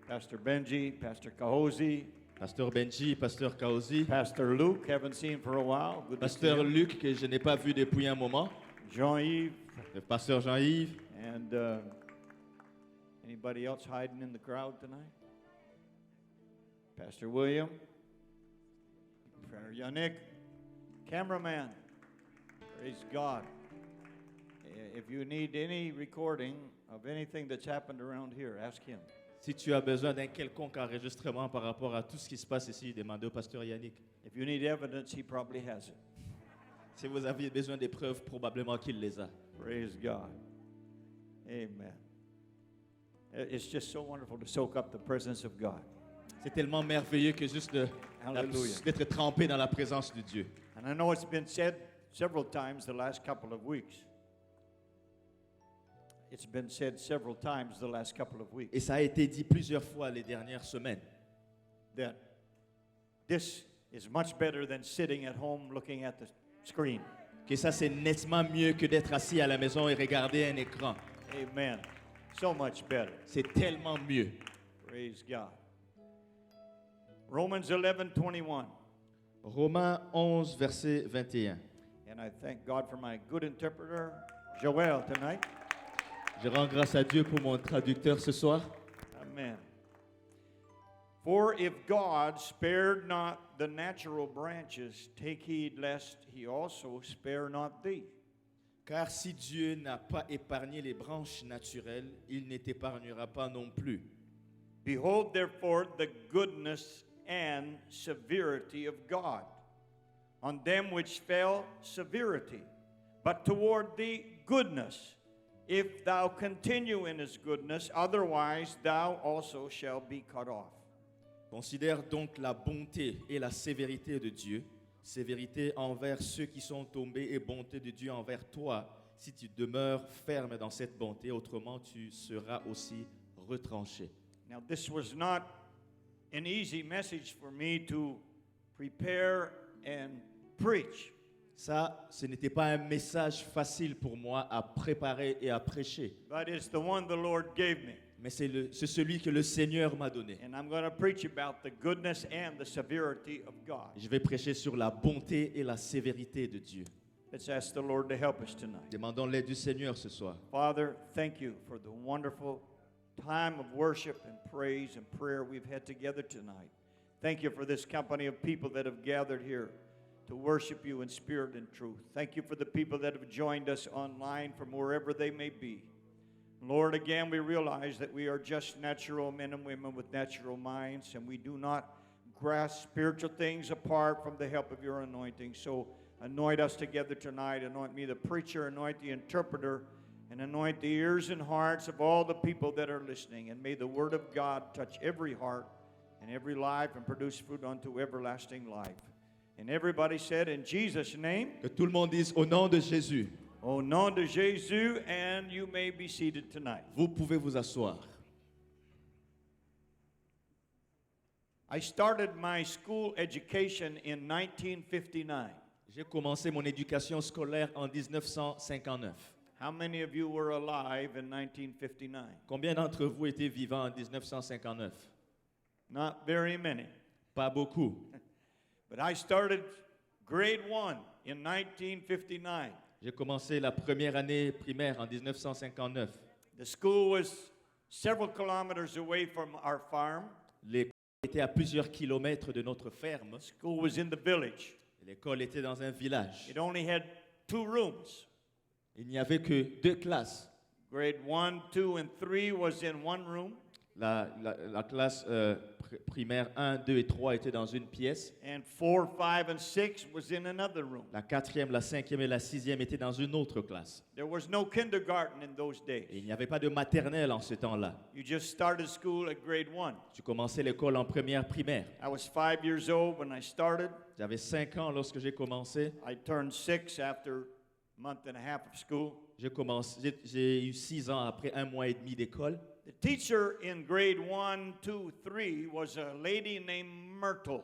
Pastor Benji, Pastor Kahozi, Pasteur Benji, Pasteur Kaozi, Pastor Luke, haven't seen for a while. Good to see Pasteur him. Luc, que je n'ai pas vu depuis un moment, Jean-Yves, le Pasteur Jean-Yves, and anybody else hiding in the crowd tonight? Pastor William, Pastor Yannick, cameraman. Praise God. If you need any recording of anything that's happened around here, ask him. si tu as besoin d'un quelconque enregistrement par rapport à tout ce qui se passe ici, demandez au Pasteur Yannick. If you need evidence, he probably has it. Si vous avez besoin des preuves, probablement qu'il les a. Praise God. Amen. It's just so wonderful to soak up the presence of God. C'est tellement merveilleux que juste Hallelujah. d'être trempé dans la présence de Dieu. And I know it's been said several times the last couple of weeks. It's been said several times the last couple of weeks Et ça a été dit plusieurs fois les dernières semaines. that this is much better than sitting at home looking at the screen. Que ça, c'est nettement mieux que d'être assis à la maison et regarder un écran. Amen. So much better. C'est tellement mieux. Praise God. Romans 11:21. Romains 11, verset 21. And I thank God for my good interpreter, Joel, tonight. Je rends grâce à Dieu pour mon traducteur ce soir. Amen. For if God spared not the natural branches, take heed lest he also spare not thee. Car si Dieu n'a pas épargné les branches naturelles, il ne t'épargnera pas non plus. Behold therefore the goodness and severity of God. On them which fell severity, but toward thee goodness, if thou continue in his goodness, otherwise thou also shalt be cut off. Considère donc la bonté et la sévérité de Dieu, sévérité envers ceux qui sont tombés et bonté de Dieu envers toi, si tu demeures ferme dans cette bonté, autrement tu seras aussi retranché. Now, this was not an easy message for me to prepare and preach. Ça, ce n'était pas un message facile pour moi à préparer et à prêcher, But it's the one the Lord gave me. mais c'est celui que le Seigneur m'a donné. And I'm going to preach about the goodness and the severity of God. Je vais prêcher sur la bonté et la sévérité de Dieu. Let's ask the Lord to help us tonight. Demandons l'aide du Seigneur ce soir. Father, thank you for the wonderful time of worship and praise and prayer we've had together tonight. Thank you for this company of people that have gathered here to worship you in spirit and truth. Thank you for the people that have joined us online from wherever they may be. Lord, again, we realize that we are just natural men and women with natural minds, and we do not grasp spiritual things apart from the help of your anointing. So anoint us together tonight. Anoint me, the preacher, anoint the interpreter, and anoint the ears and hearts of all the people that are listening. And may the word of God touch every heart and every life and produce fruit unto everlasting life. And everybody said, in Jesus' name, Que tout le monde dise au nom de Jésus. au nom de Jésus, and you may be seated tonight. Vous pouvez vous asseoir. I started my school education in 1959. J'ai commencé mon éducation scolaire en 1959. How many of you were alive in 1959? Combien d'entre vous étaient vivants en 1959? Not very many. Pas beaucoup. But I started grade 1 in 1959. J'ai commencé la première année primaire en 1959. The school was several kilometers away from our farm. L'école était à plusieurs kilomètres de notre ferme. The school was in the village. L'école était dans un village. It only had 2 rooms. Il n'y avait que 2 classes. Grade 1, 2, and 3 was in one room. La classe primaire 1, 2 et 3 étaient dans une pièce. And 4, 5, and 6 was in another room. La 4e, la 5e et la 6e étaient dans une autre classe. There was no kindergarten in those Et il days. n'y avait pas de maternelle en ce temps-là. You just started school at grade 1. Tu commençais l'école en première primaire. I was 5 years old when I started. J'avais 5 ans lorsque j'ai commencé. I turned 6 after a month and a half of school. J'ai eu 6 ans après 1 mois et demi d'école. The teacher in grade 1, 2, 3 was a lady named Myrtle.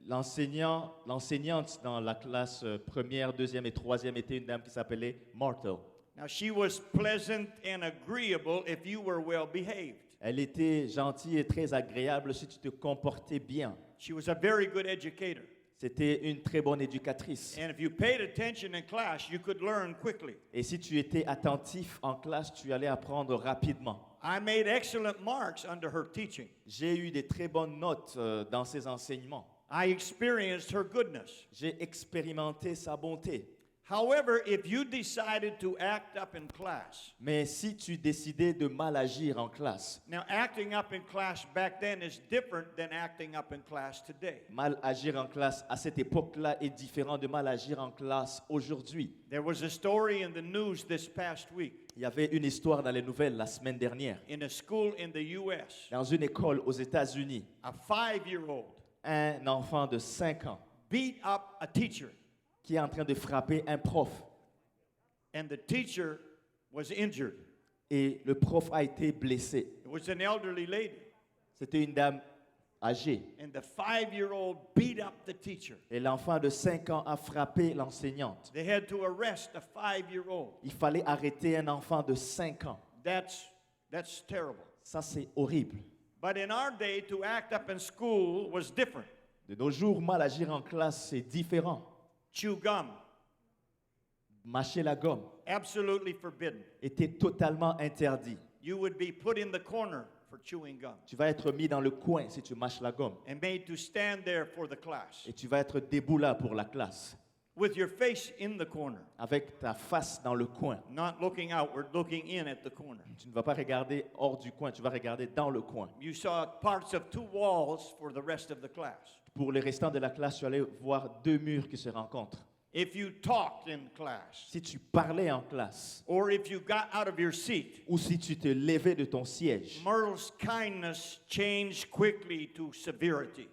L'enseignante dans la classe première, deuxième et troisième était une dame qui s'appelait Myrtle. Now, she was pleasant and agreeable if you were well behaved. Elle était gentille et très agréable si tu te comportais bien. She was a very good educator. C'était une très bonne éducatrice. And if you paid attention in class, you could learn quickly. Et si tu étais attentif en classe, tu allais apprendre rapidement. I made excellent marks under her teaching. J'ai eu des très bonnes notes dans ses enseignements. I experienced her goodness. J'ai expérimenté sa bonté. However, if you decided to act up in class, Mais si tu décidais de mal agir en classe, now acting up in class back then is different than acting up in class today. mal agir en classe à cette époque-là est différent de mal agir en classe aujourd'hui. There was a story in the news this past week Il y avait une histoire dans les nouvelles la semaine dernière. in a school in the U.S. Dans une école aux États-Unis, A 5-year-old un enfant de 5 ans beat up a teacher, qui est en train de frapper un prof. and the teacher was injured. Et le prof a été blessé. It was an elderly lady, C'était une dame âgée. and the 5-year-old beat up the teacher. Et l'enfant de 5 ans a frappé l'enseignante. They had to arrest a 5-year-old. Il fallait arrêter un enfant de 5 ans. That's terrible. Ça, c'est horrible. But in our day, to act up in school was different. De nos jours, mal agir en classe, c'est différent. Chew gum, Mâcher la gomme absolutely forbidden. était totalement interdit. You would be put in the corner for chewing gum Tu vas être mis dans le coin si tu mâches la gomme. and made to stand there for the class Et tu vas être debout là pour la classe, with your face in the corner, avec ta face dans le coin. not looking outward, looking in at the corner. Tu ne vas pas regarder hors du coin, tu vas regarder dans le coin. You saw parts of 2 walls for the rest of the class. Pour les restants de la classe, tu allais voir 2 murs qui se rencontrent. If you talked in class, Si tu parlais en classe, or if you got out of your seat, ou si tu te levais de ton siège, Myrtle's kindness changed quickly to severity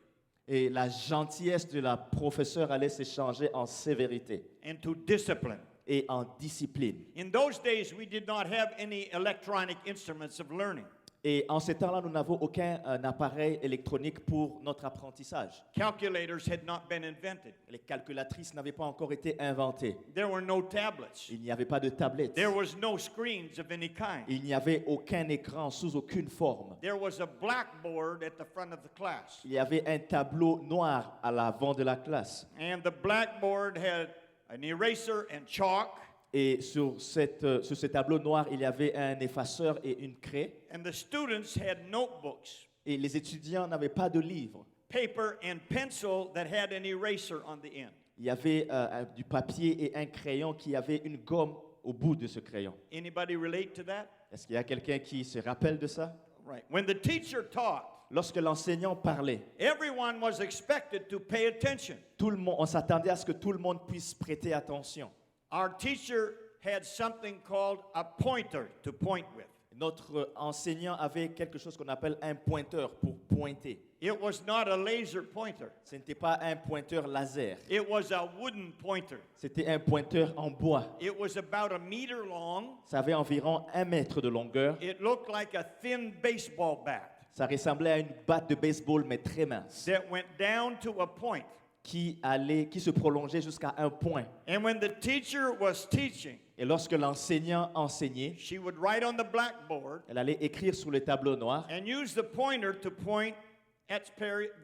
et la gentillesse de la professeure allait s'échanger en sévérité and to discipline. et en discipline. In those days, we did not have any electronic instruments of learning. Et en ces temps-là, nous n'avons aucun appareil électronique pour notre apprentissage. Calculators had not been invented. Les calculatrices n'avaient pas encore été inventées. There were no tablets. Il n'y avait pas de tablette. There was no screens of any kind. Il n'y avait aucun écran sous aucune forme. There was a blackboard at the front of the class. Il y avait un tableau noir à l'avant de la classe. And the blackboard had an eraser and chalk. Et sur ce tableau noir, il y avait un effaceur et une craie. And the students had notebooks, Et les étudiants n'avaient pas de livres. paper and pencil that had an eraser on the end. Il y avait du papier et un crayon qui avait une gomme au bout de ce crayon. Anybody relate to that? Est-ce qu'il y a quelqu'un qui se rappelle de ça? Right. When the teacher taught, Lorsque l'enseignant parlait, everyone was expected to pay attention. tout le monde, on s'attendait à ce que tout le monde puisse prêter attention. Our teacher had something called a pointer to point with. Notre enseignant avait quelque chose qu'on appelle un pointeur pour pointer. It was not a laser pointer. Ce n'était pas un pointeur laser, It was a wooden pointer. c'était un pointeur en bois. It was about 1 meter long. Ça avait environ 1 mètre de longueur. It looked like a thin baseball bat Ça ressemblait à une batte de baseball, mais très mince, that went down to a point. qui se prolongeait jusqu'à un point. And when the teacher was teaching, Et lorsque l'enseignant enseignait, she would write on the blackboard elle allait écrire sur le tableau noir. and use the pointer to point at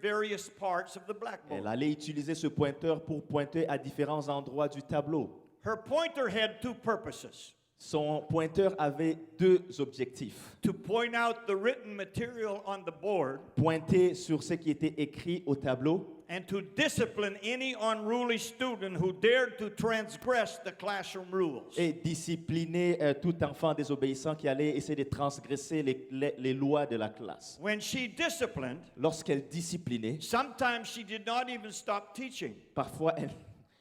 various parts of the Elle blackboard. allait utiliser ce pointeur pour pointer à différents endroits du tableau. Her pointer had 2 purposes: Son pointeur avait 2 objectifs. to point out the written material on the board Pointer sur ce qui était écrit au tableau and to discipline any unruly student who dared to transgress the classroom rules. et discipliner tout enfant désobéissant qui allait essayer de transgresser les lois de la classe. When she disciplined, Lorsqu'elle disciplinait, sometimes she did not even stop teaching. parfois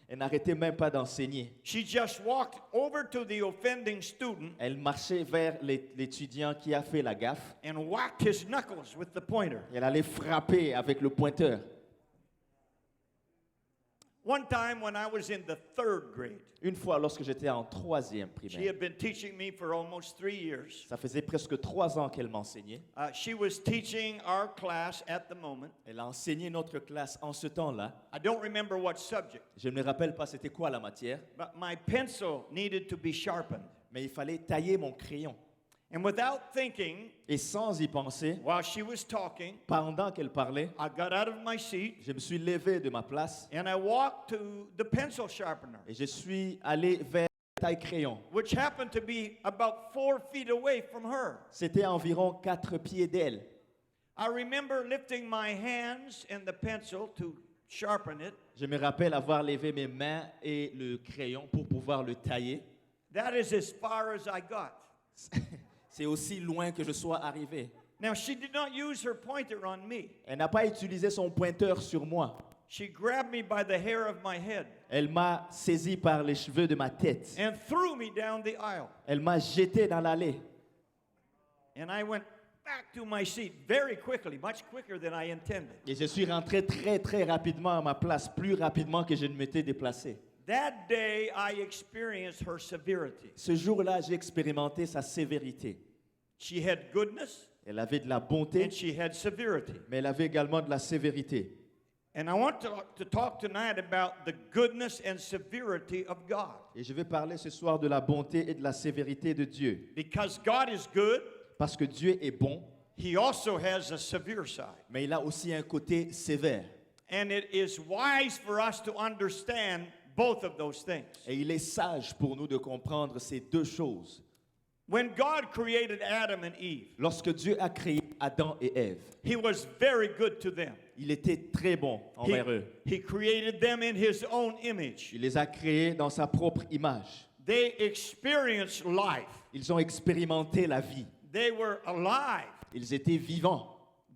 elle n'arrêtait même pas d'enseigner. She just walked over to the offending student Elle marchait vers l'étudiant qui a fait la gaffe and whacked his knuckles with the pointer. et elle allait frapper avec le pointeur. One time when I was in the 3rd grade, Une fois, lorsque j'étais en 3e she primaire, had been teaching me for almost 3 years. ça faisait presque 3 ans qu'elle m'enseignait. She was teaching our class at the moment. Elle a enseigné notre classe en ce temps-là. I don't remember what subject, Je ne me rappelle pas c'était quoi la matière, but my pencil needed to be sharpened. Mais il fallait tailler mon crayon. And without thinking, Et sans y penser, while she was talking, pendant qu'elle parlait, I got out of my seat je me suis levé de ma place and I walked to the pencil sharpener, et je suis allé vers le taille-crayon. which happened to be about 4 feet away from her. C'était à environ 4 pieds d'elle. I remember lifting my hands and the pencil to sharpen it. Je me rappelle avoir levé mes mains et le crayon pour pouvoir le tailler. That is as far as I got. C'est aussi loin que je sois arrivé. Now, she did not use her pointer on me. Elle n'a pas utilisé son pointeur sur moi. She grabbed me by the hair of my head Elle m'a saisi par les cheveux de ma tête. and threw me down the aisle. Elle m'a jeté dans l'allée. And I went back to my seat very quickly, much quicker than I intended. Et je suis rentré très, très rapidement à ma place, plus rapidement que je ne m'étais déplacé. That day, I experienced her severity. Ce jour-là, j'ai expérimenté sa sévérité. She had goodness Elle avait de la bonté, and she had severity. mais elle avait également de la sévérité. And I want to talk tonight about the goodness and severity of God. Et je vais parler ce soir de la bonté et de la sévérité de Dieu. Because God is good, Parce que Dieu est bon, He also has a severe side. mais il a aussi un côté sévère. And it is wise for us to understand both of those things. Et il est sage pour nous de comprendre ces deux choses. When God created Adam and Eve, Lorsque Dieu a créé Adam et Ève, He was very good to them. il était très bon envers eux. He created them in His own image. Il les a créés dans sa propre image. They experienced life. Ils ont expérimenté la vie. They were alive. Ils étaient vivants.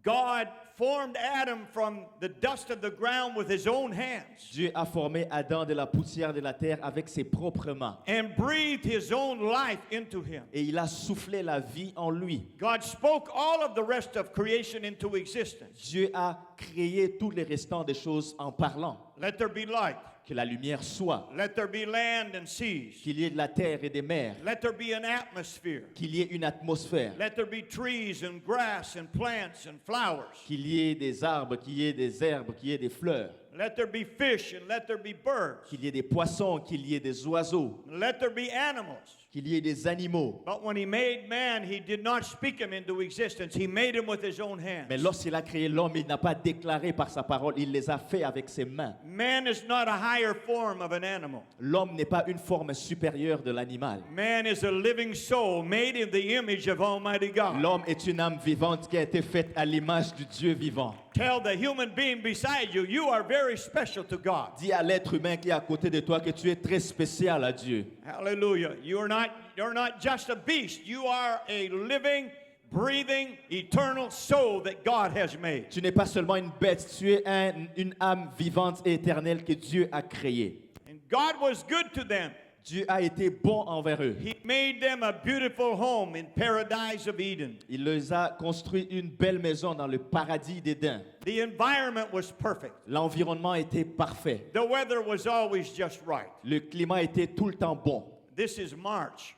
God formed Adam from the dust of the ground with His own hands Dieu a formé Adam de la poussière de la terre avec ses propres mains. and breathed His own life into him. Et il a soufflé la vie en lui. God spoke all of the rest of creation into existence. Dieu a créé tous les restants des choses en parlant. Let there be light. Que la lumière soit. Let there be land and seas. Qu'il y ait de la terre et des mers. Let there be an atmosphere. Qu'il y ait une atmosphère. Let there be trees and grass and plants and flowers. Qu'il y ait des arbres, qu'il y ait des herbes, qu'il y ait des fleurs. Let there be fish and let there be birds. Qu'il y ait des poissons, qu'il y ait des oiseaux. Let there be animals. Qu'il y ait des animaux. But when He made man, He did not speak him into existence. He made him with His own hands. Mais lorsqu'il a créé l'homme, il n'a pas déclaré par sa parole, il les a fait avec ses mains. Man is not a higher form of an animal. L'homme n'est pas une forme supérieure de l'animal. Man is a living soul made in the image of Almighty God. L'homme est une âme vivante qui a été faite à l'image du Dieu vivant. Tell the human being beside you, you are very special to God. Dis à l'être humain qui est à côté de toi que tu es très spécial à Dieu. Hallelujah. You're not just a beast. You are a living, breathing, eternal soul that God has made. Tu n'es pas seulement une bête, tu es une âme vivante et éternelle que Dieu a créée. And God was good to them. Dieu a été bon envers eux. He made them a beautiful home in paradise of Eden. Il les a construit une belle maison dans le paradis d'Éden. The environment was perfect. L'environnement était parfait. The weather was always just right. Le climat était tout le temps bon. This is March.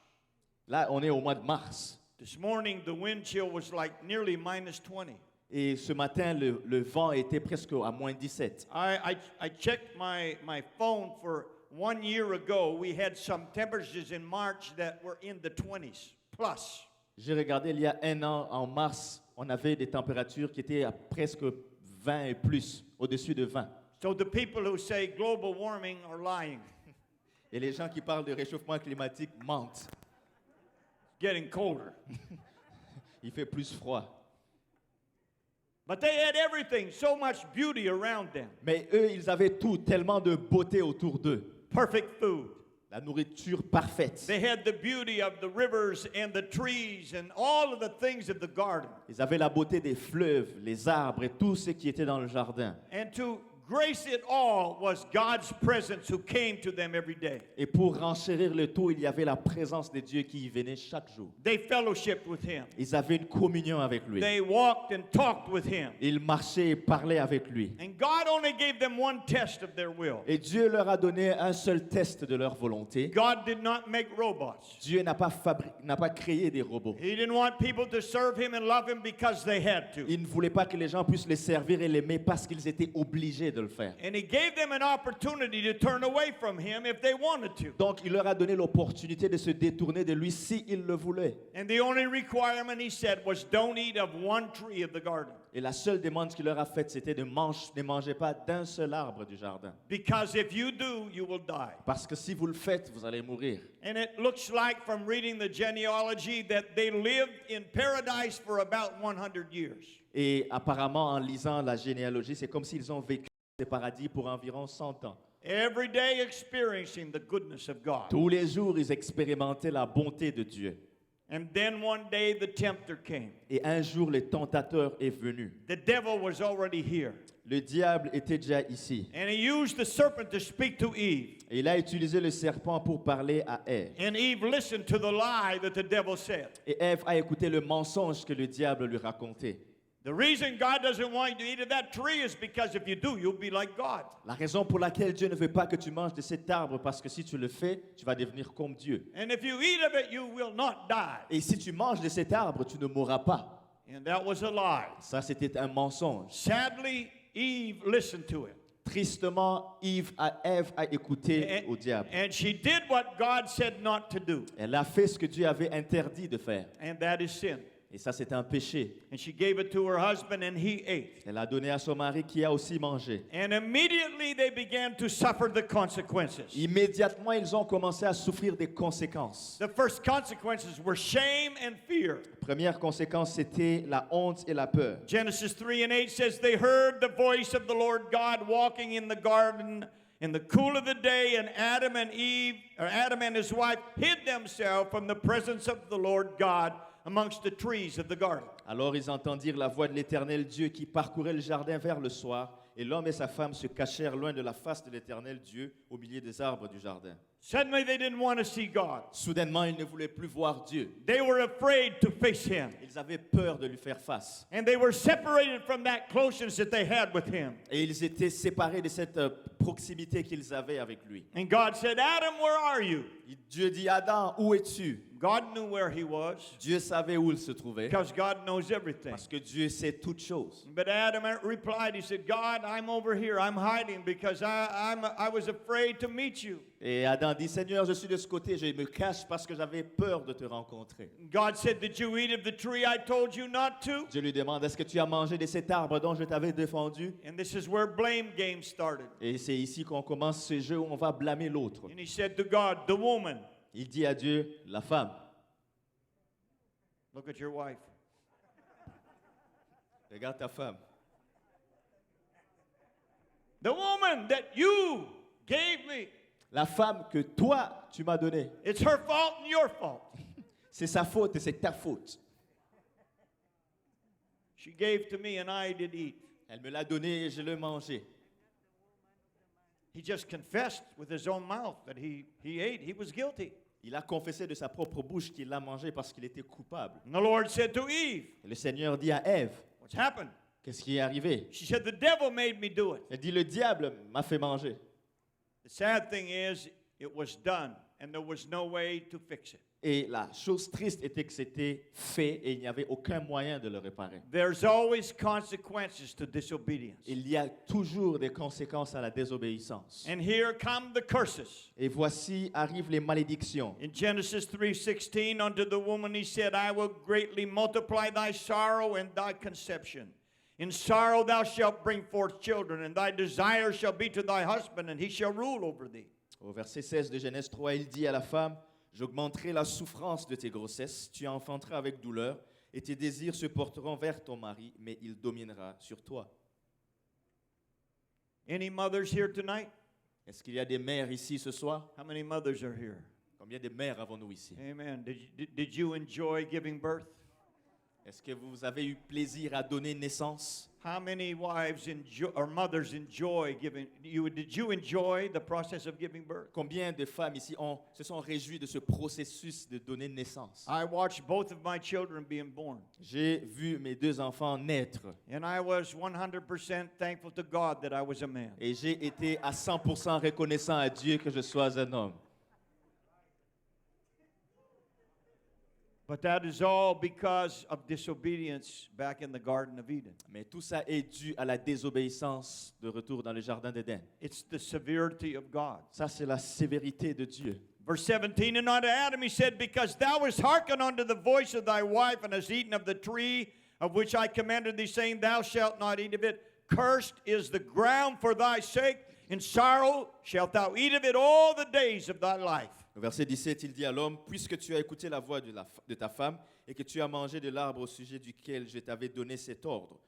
Là, on est au mois de mars. This morning, the wind chill was like nearly minus 20. Et ce matin, le vent était presque à moins 17. I checked my phone for 1 year ago. We had some temperatures in March that were in the 20s plus. J'ai regardé il y a un an, en mars, on avait des températures qui étaient à presque 20 et plus, au-dessus de 20. So the people who say global warming are lying. Et les gens qui parlent de réchauffement climatique mentent. Getting colder. Il fait plus froid. But they had everything, so much beauty around them. Mais eux, ils avaient tout, tellement de beauté autour d'eux. Perfect food. La nourriture parfaite. They had the beauty of the rivers and the trees and all of the things of the garden. Ils avaient la beauté des fleuves, les arbres et tout ce qui était dans le jardin. And to grace it all was God's presence who came to them every day. Et pour renchérir le tout, il y avait la présence de Dieu qui y venait chaque jour. They fellowshiped with Him. Ils avaient une communion avec lui. They walked and talked with Him. Ils marchaient et parlaient avec lui. And God only gave them one test of their will. Et Dieu leur a donné un seul test de leur volonté. God did not make robots. Dieu n'a pas créé des robots. He didn't want people to serve Him and love Him because they had to. Il ne voulait pas que les gens puissent les servir et l'aimer parce qu'ils étaient obligés de de le faire. And he gave them an opportunity to turn away from him if they wanted to. Donc, il leur a donné l'opportunité de se détourner de lui s'ils le voulaient. And the only requirement, he said, was don't eat of one tree of the garden. Et la seule demande qu'il leur a faite, c'était ne mangez pas d'un seul arbre du jardin. Because if you do, you will die. Parce que si vous le faites, vous allez mourir. And it looks like from reading the genealogy that they lived in paradise for about 100 years. Et apparemment, en lisant la généalogie, c'est comme s'ils ont vécu le paradis pour environ 100 ans. Every day experiencing the goodness of God. Tous les jours, ils expérimentaient la bonté de Dieu. And then one day the tempter came. Et un jour, le tentateur est venu. The devil was already here. Le diable était déjà ici. And he used the serpent to speak to Eve. Et il a utilisé le serpent pour parler à Ève. And Eve listened to the lie that the devil said. Et Ève a écouté le mensonge que le diable lui racontait. The reason God doesn't want you to eat of that tree is because if you do, you'll be like God. La raison pour laquelle Dieu ne veut pas que tu manges de cet arbre, parce que si tu le fais, tu vas devenir comme Dieu. And if you eat of it, you will not die. Et si tu manges de cet arbre, tu ne mourras pas. And that was a lie. Ça, c'était un mensonge. Sadly, Eve listened to it. Tristement, Ève a écouté au diable. And she did what God said not to do. Elle a fait ce que Dieu avait interdit de faire. And that is sin. Et ça, c'est un péché. And she gave it to her husband and he ate. Elle a donné à son mari qui a aussi mangé. And immediately they began to suffer the consequences. Immédiatement, ils ont commencé à souffrir des conséquences. The first consequences were shame and fear. Première conséquence, c'était la honte et la peur. Genesis 3:8 says they heard the voice of the Lord God walking in the garden in the cool of the day, and Adam and his wife hid themselves from the presence of the Lord God amongst the trees of the garden. Alors ils entendirent la voix de l'Éternel Dieu qui parcourait le jardin vers le soir, et l'homme et sa femme se cachèrent loin de la face de l'Éternel Dieu au milieu des arbres du jardin. Suddenly they didn't want to see God. Soudainement, ils ne voulaient plus voir Dieu. They were afraid to face him. Ils avaient peur de lui faire face. And they were separated from that closeness that they had with him. Et ils étaient séparés de cette proximité qu'ils avaient avec lui. And God said, Adam, where are you? Dieu dit, Adam, où es-tu? God knew where he was Dieu savait où il se trouvait. because God knows everything. Parce que Dieu sait toutes choses. But Adam replied, he said, God, I'm over here. I'm hiding because I was afraid to meet you. Et Adam dit, Seigneur, je suis de ce côté, je me cache parce que j'avais peur de te rencontrer. God said, did you eat of the tree I told you not to? Dieu lui demande, est-ce que tu as mangé de cet arbre dont je t'avais défendu? And this is where blame game started. Et c'est ici qu'on commence ce jeu où on va blâmer l'autre. And he said to God, the woman. Il dit à Dieu, la femme. Look at your wife. Regarde ta femme. The woman that you gave me. La femme que toi, tu m'as donnée. It's her fault and your fault. C'est sa faute et c'est ta faute. She gave to me and I did eat. Elle me l'a donné et je l'ai mangé. He just confessed with his own mouth that he ate. He was guilty. Il a confessé de sa propre bouche qu'il l'a mangé parce qu'il était coupable. And the Lord said to Eve, Et le Seigneur dit à Ève, what's happened? qu'est-ce qui est arrivé? She said, the devil made me do it. Elle dit, le diable m'a fait manger. The sad thing is, it was done and there was no way to fix it. Et la chose triste était que c'était fait et il n'y avait aucun moyen de le réparer. There's always consequences to disobedience. Il y a toujours des conséquences à la désobéissance. And here come the curses. Et voici arrivent les malédictions. In Genesis 3:16, unto the woman he said, I will greatly multiply thy sorrow and thy conception. In sorrow thou shalt bring forth children, and thy desire shall be to thy husband, and he shall rule over thee. Au verset 16 de Genèse 3, il dit à la femme, j'augmenterai la souffrance de tes grossesses, tu enfanteras avec douleur, et tes désirs se porteront vers ton mari, mais il dominera sur toi. Any mothers here tonight? Est-ce qu'il y a des mères ici ce soir? How many mothers are here? Combien de mères avons-nous ici? Amen. Did you enjoy giving birth? Est-ce que vous avez eu plaisir à donner naissance? How many wives or mothers enjoy giving? Did you enjoy the process of giving birth? Combien de femmes ici se sont réjouies de ce processus de donner naissance? I watched both of my children being born. J'ai vu mes deux enfants naître And I was 100% thankful to God that I was a man. et j'ai été à 100% reconnaissant à Dieu que je sois un homme. But that is all because of disobedience back in the Garden of Eden. Mais tout ça est dû à la désobéissance de retour dans le jardin d'Éden. It's the severity of God. Ça, c'est la sévérité de Dieu. Verse 17, and unto Adam he said, because thou hast hearkened unto the voice of thy wife, and hast eaten of the tree of which I commanded thee, saying, thou shalt not eat of it. Cursed is the ground for thy sake. In sorrow shalt thou eat of it all the days of thy life. Au verset 17, il dit à l'homme, puisque tu as écouté la voix de ta femme et que tu as mangé de l'arbre au sujet duquel je t'avais donné cet ordre,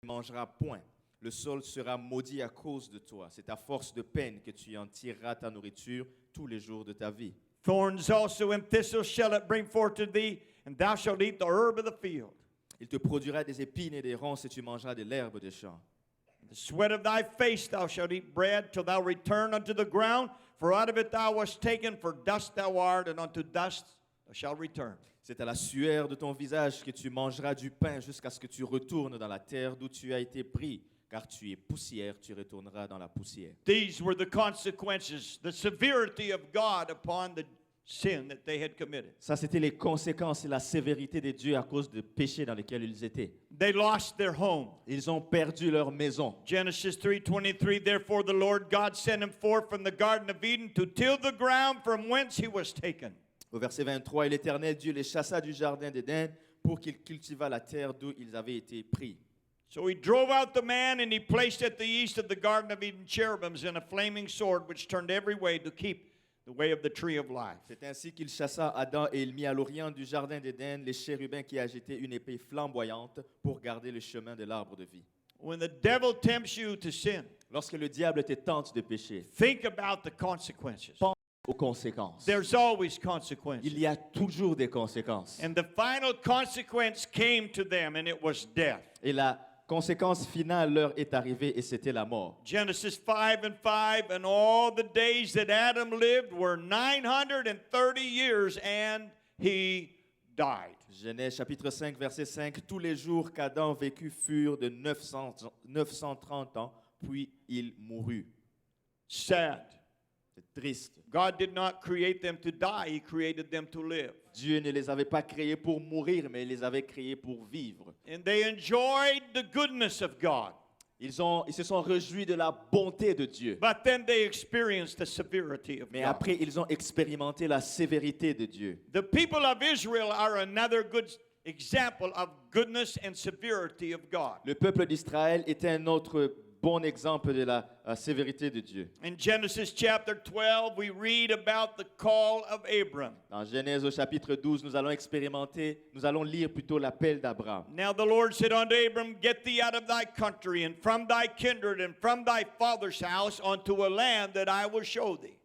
tu ne mangeras point. Le sol sera maudit à cause de toi. C'est à force de peine que tu en tireras ta nourriture tous les jours de ta vie. Thorns also and thistles shall it bring forth to thee, and thou shalt eat the herb of the field. Il te produira des épines et des ronces et tu mangeras de l'herbe des champs. The sweat of thy face thou shalt eat bread till thou return unto the ground, for out of it thou wast taken, for dust thou art, and unto dust thou shalt return. C'est à la sueur de ton visage que tu mangeras du pain jusqu'à ce que tu retournes dans la terre d'où tu as été pris, car tu es poussière, tu retourneras dans la poussière. These were the consequences, the severity of God upon the sin that they had committed. Ça, c'était les conséquences et la sévérité de Dieu à cause des péchés dans lesquels ils étaient. They lost their home. Ils ont perdu leur maison. Genesis 3:23, therefore the Lord God sent him forth from the Garden of Eden to till the ground from whence he was taken. Au verset 23, et l'Éternel Dieu les chassa du jardin d'Éden pour qu'ils cultivent la terre d'où ils avaient été pris. So he drove out the man, and he placed at the east of the Garden of Eden cherubims and a flaming sword which turned every way to keep the way of the tree of life. C'est ainsi qu'il chassa Adam et il mit à l'orient du jardin d'Éden les chérubins qui agitaient une épée flamboyante pour garder le chemin de l'arbre de vie. When the devil tempts you to sin, Lorsque le diable te tente de pécher, think about the consequences. pense aux conséquences. There's always consequences. Il y a toujours des conséquences. And the final consequence came to them, and it was death. Et la conséquence finale leur est arrivée et c'était la mort. Genesis 5:5, and all the days that Adam lived were 930 years, and he died. Genèse chapitre 5, verset 5. Tous les jours qu'Adam vécut furent de 930 ans, puis il mourut. Sad. C'est triste. God did not create them to die, he created them to live. Dieu ne les avait pas créés pour mourir, mais il les avait créés pour vivre. And they enjoyed the goodness of God, Ils se sont réjouis de la bonté de Dieu. but then they experienced the severity of Mais God. après, ils ont expérimenté la sévérité de Dieu. The people of Israel are another good example of goodness and severity of God. Le peuple d'Israël était un autre bon exemple de la sévérité de Dieu. In Genesis chapter 12, we read about the call of Abram. Dans Genèse au chapitre 12, nous allons lire plutôt l'appel d'Abraham. Now the Lord said unto Abram, get thee out of thy country, and from thy kindred, and from thy father's house, unto a land that I will show thee.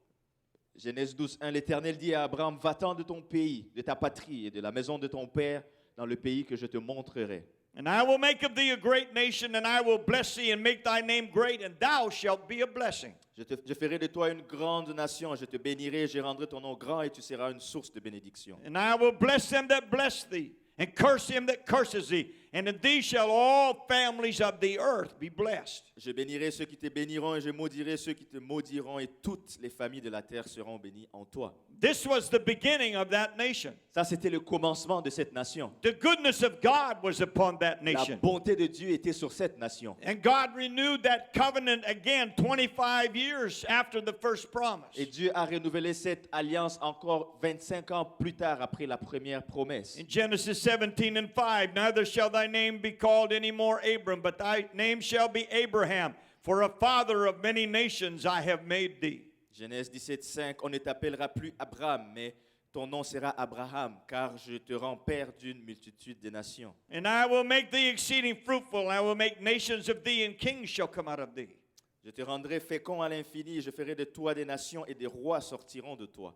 Genèse 12, 1, l'Éternel dit à Abraham, va-t'en de ton pays, de ta patrie et de la maison de ton père, dans le pays que je te montrerai. And I will make of thee a great nation, and I will bless thee, and make thy name great, and thou shalt be a blessing. Je ferai de toi une grande nation, je te bénirai, je rendrai ton nom grand et tu seras une source de bénédiction. And I will bless them that bless thee, and curse him that curses thee. And in thee shall all families of the earth be blessed. Je bénirai ceux qui te béniront et je maudirai ceux qui te maudiront et toutes les familles de la terre seront bénies en toi. This was the beginning of that nation. Ça, c'était le commencement de cette nation. The goodness of God was upon that La nation. bonté de Dieu était sur cette nation. And God renewed that covenant again 25 years after the first promise. Et Dieu a renouvelé cette alliance encore 25 ans plus tard après la première promesse. In Genesis 17:5, neither shall thy name be called any more Abram, but thy name shall be Abraham, for a father of many nations I have made thee. Genèse 17:5, on ne t'appellera plus Abraham, mais ton nom sera Abraham, car je te rends père d'une multitude de nations. And I will make thee exceeding fruitful, and I will make nations of thee, and kings shall come out of thee. Je te rendrai fécond à l'infini, et je ferai de toi des nations, et des rois sortiront de toi.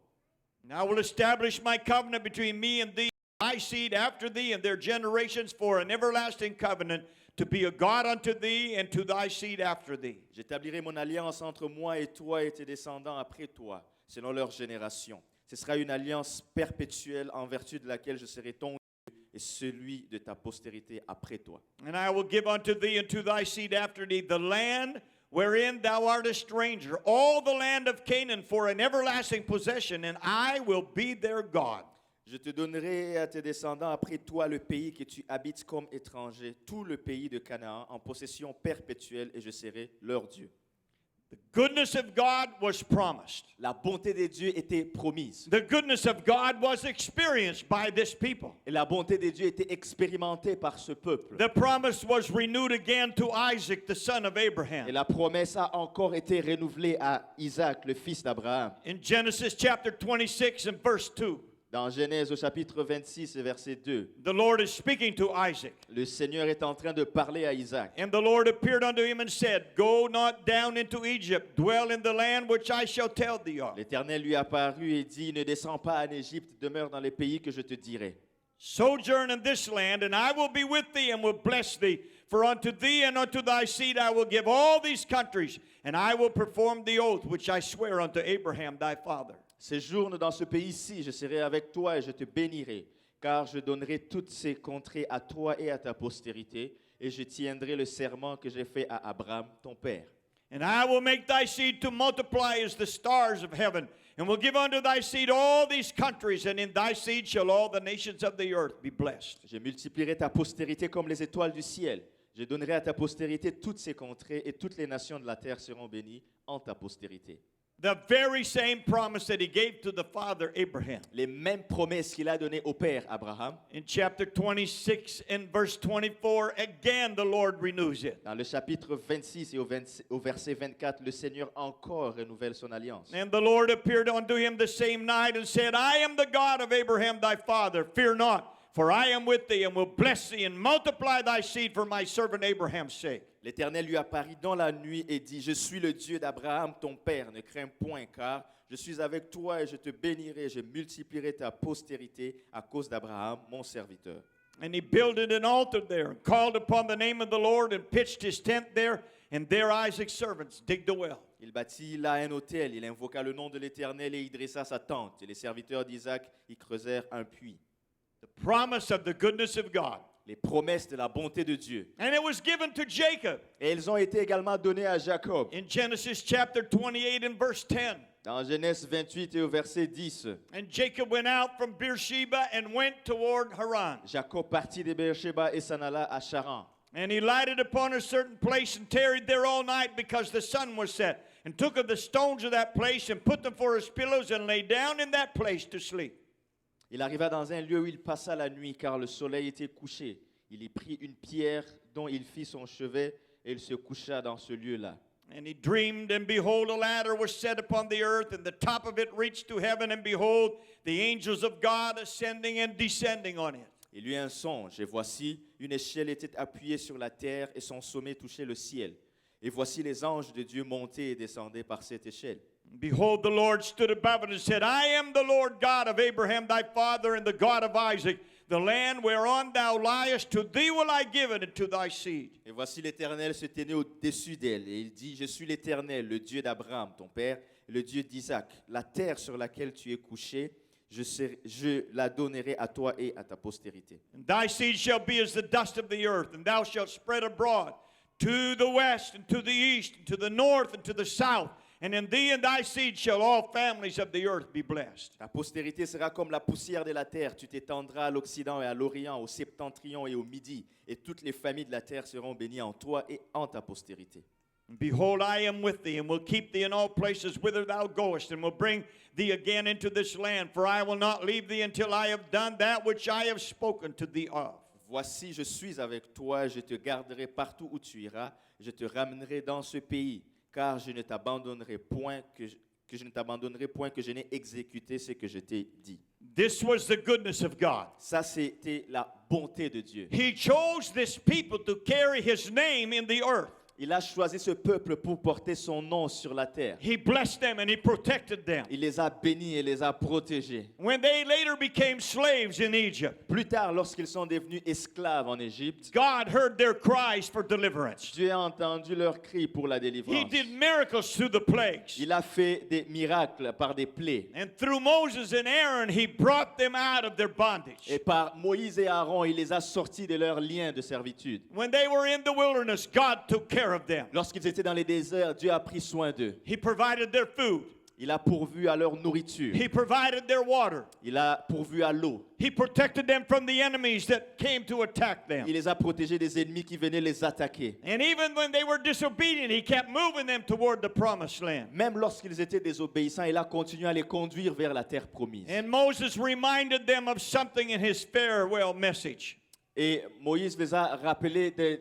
And I will establish my covenant between me and thee, thy seed after thee, and their generations for an everlasting covenant, to be a God unto thee and to thy seed after thee. J'établirai mon alliance entre moi et toi et tes descendants après toi, selon leur génération. Ce sera une alliance perpétuelle en vertu de laquelle je serai ton Dieu et celui de ta postérité après toi. And I will give unto thee and to thy seed after thee the land wherein thou art a stranger, all the land of Canaan for an everlasting possession, and I will be their God. Je te donnerai à tes descendants après toi le pays que tu habites comme étranger, tout le pays de Canaan en possession perpétuelle, et je serai leur Dieu. The goodness of God was promised. La bonté de Dieu était promise. The goodness of God was experienced by this people. Et la bonté de Dieu était expérimentée par ce peuple. The promise was renewed again to Isaac, the son of Et Abraham. la promesse a encore été renouvelée à Isaac, le fils d'Abraham. In Genesis chapter 26 and verse 2, Dans Genèse au chapitre 26 et verset 2, the Lord is speaking to Isaac. le Seigneur est en train de parler à Isaac. And the Lord appeared unto him and said, Go not down into Egypt, dwell in the land which I shall tell thee of. L'Éternel lui apparut et dit, ne descends pas en Égypte, demeure dans les pays que je te dirai. Sojourn in this land, and I will be with thee and will bless thee. For unto thee and unto thy seed I will give all these countries, and I will perform the oath which I swear unto Abraham thy father. Séjourne dans ce pays-ci, je serai avec toi et je te bénirai, car je donnerai toutes ces contrées à toi et à ta postérité, et je tiendrai le serment que j'ai fait à Abraham, ton père. And I will make thy seed to multiply as the stars of heaven, and will give unto thy seed all these countries, and in thy seed shall all the nations of the earth be blessed. Je multiplierai ta postérité comme les étoiles du ciel. Je donnerai à ta postérité toutes ces contrées, et toutes les nations de la terre seront bénies en ta postérité. The very same promise that he gave to the father Abraham. Les mêmes promesses qu'il a données au père Abraham. In chapter 26 and verse 24, again the Lord renews it. Dans le chapitre 26 et au verset 24, le Seigneur encore renouvelle son alliance. And the Lord appeared unto him the same night and said, I am the God of Abraham thy father. Fear not, for I am with thee and will bless thee and multiply thy seed for my servant Abraham's sake. L'Éternel lui apparut dans la nuit et dit, je suis le Dieu d'Abraham, ton père, ne crains point, car je suis avec toi et je te bénirai, je multiplierai ta postérité à cause d'Abraham, mon serviteur. And he builded an altar there and called upon the name of the Lord and pitched his tent there, and there Isaac's servants digged a well. Il bâtit là un autel, il invoqua le nom de l'Éternel et y dressa sa tente. Et les serviteurs d'Isaac y creusèrent un puits. The promise of the goodness of God. Les promesses de la bonté de Dieu. And it was given to Jacob. Et elles ont été également données à Jacob. In Genesis chapter 28 and verse 10. Dans Genèse 28 et au verset 10. And Jacob went out from Beersheba and went toward Haran. Jacob partit de Beersheba et s'en alla à Charan. And he lighted upon a certain place and tarried there all night because the sun was set. And took of the stones of that place and put them for his pillows and lay down in that place to sleep. Il arriva dans un lieu où il passa la nuit, car le soleil était couché. Il y prit une pierre dont il fit son chevet, et il se coucha dans ce lieu-là. And he dreamed, and behold, a ladder was set upon the earth, and the top of it reached to heaven, and behold, the angels of God ascending and descending on it. Il eut un songe, et voici, une échelle était appuyée sur la terre, et son sommet touchait le ciel. Et voici les anges de Dieu montaient et descendaient par cette échelle. Behold, the Lord stood above it and said, I am the Lord God of Abraham thy father and the God of Isaac. The land whereon thou liest, to thee will I give it and to thy seed. Et voici l'Éternel se tenait au-dessus d'elle, et il dit, je suis l'Éternel, le Dieu d'Abraham, ton père, et le Dieu d'Isaac. La terre sur laquelle tu es couché, je la donnerai à toi et à ta postérité. And thy seed shall be as the dust of the earth, and thou shalt spread abroad to the west and to the east and to the north and to the south. And in thee and thy seed shall all families of the earth be blessed. Ta postérité sera comme la poussière de la terre. Tu t'étendras à l'Occident et à l'Orient, au septentrion et au Midi. Et toutes les familles de la terre seront bénies en toi et en ta postérité. And behold, I am with thee, and will keep thee in all places whither thou goest, and will bring thee again into this land. For I will not leave thee until I have done that which I have spoken to thee of. Voici, je suis avec toi, je te garderai partout où tu iras. Je te ramènerai dans ce pays. Car je ne t'abandonnerai point que je ne t'abandonnerai point que je n'ai exécuté ce que je t'ai dit. This was the goodness of God. Ça, c'était la bonté de Dieu. He chose this people to carry his name in the earth. Il a choisi ce peuple pour porter son nom sur la terre. He blessed them and he protected them. Il les a bénis et les a protégés. When they later became slaves in Egypt, Plus tard, lorsqu'ils sont devenus esclaves en Égypte, God heard their cries for deliverance. Dieu a entendu leurs cris pour la He délivrance. did miracles through the plagues. Il a fait des miracles par des plaies. And through Moses and Aaron, he brought them out of their bondage. Et par Moïse et Aaron, il les a sortis de leurs liens de servitude. When they were in the wilderness, God took care of them. Lorsqu'ils étaient dans les déserts, Dieu a pris soin d'eux. He provided their food. Il a pourvu à leur nourriture. He provided their water. Il a pourvu à l'eau. He protected them from the enemies that came to attack them. Il les a protégés des ennemis qui venaient les attaquer. And even when they were disobedient, he kept moving them toward the promised land. Même lorsqu'ils étaient désobéissants, il a continué à les conduire vers la terre promise. And Moses reminded them of something in his farewell message. Et Moïse les a rappelés de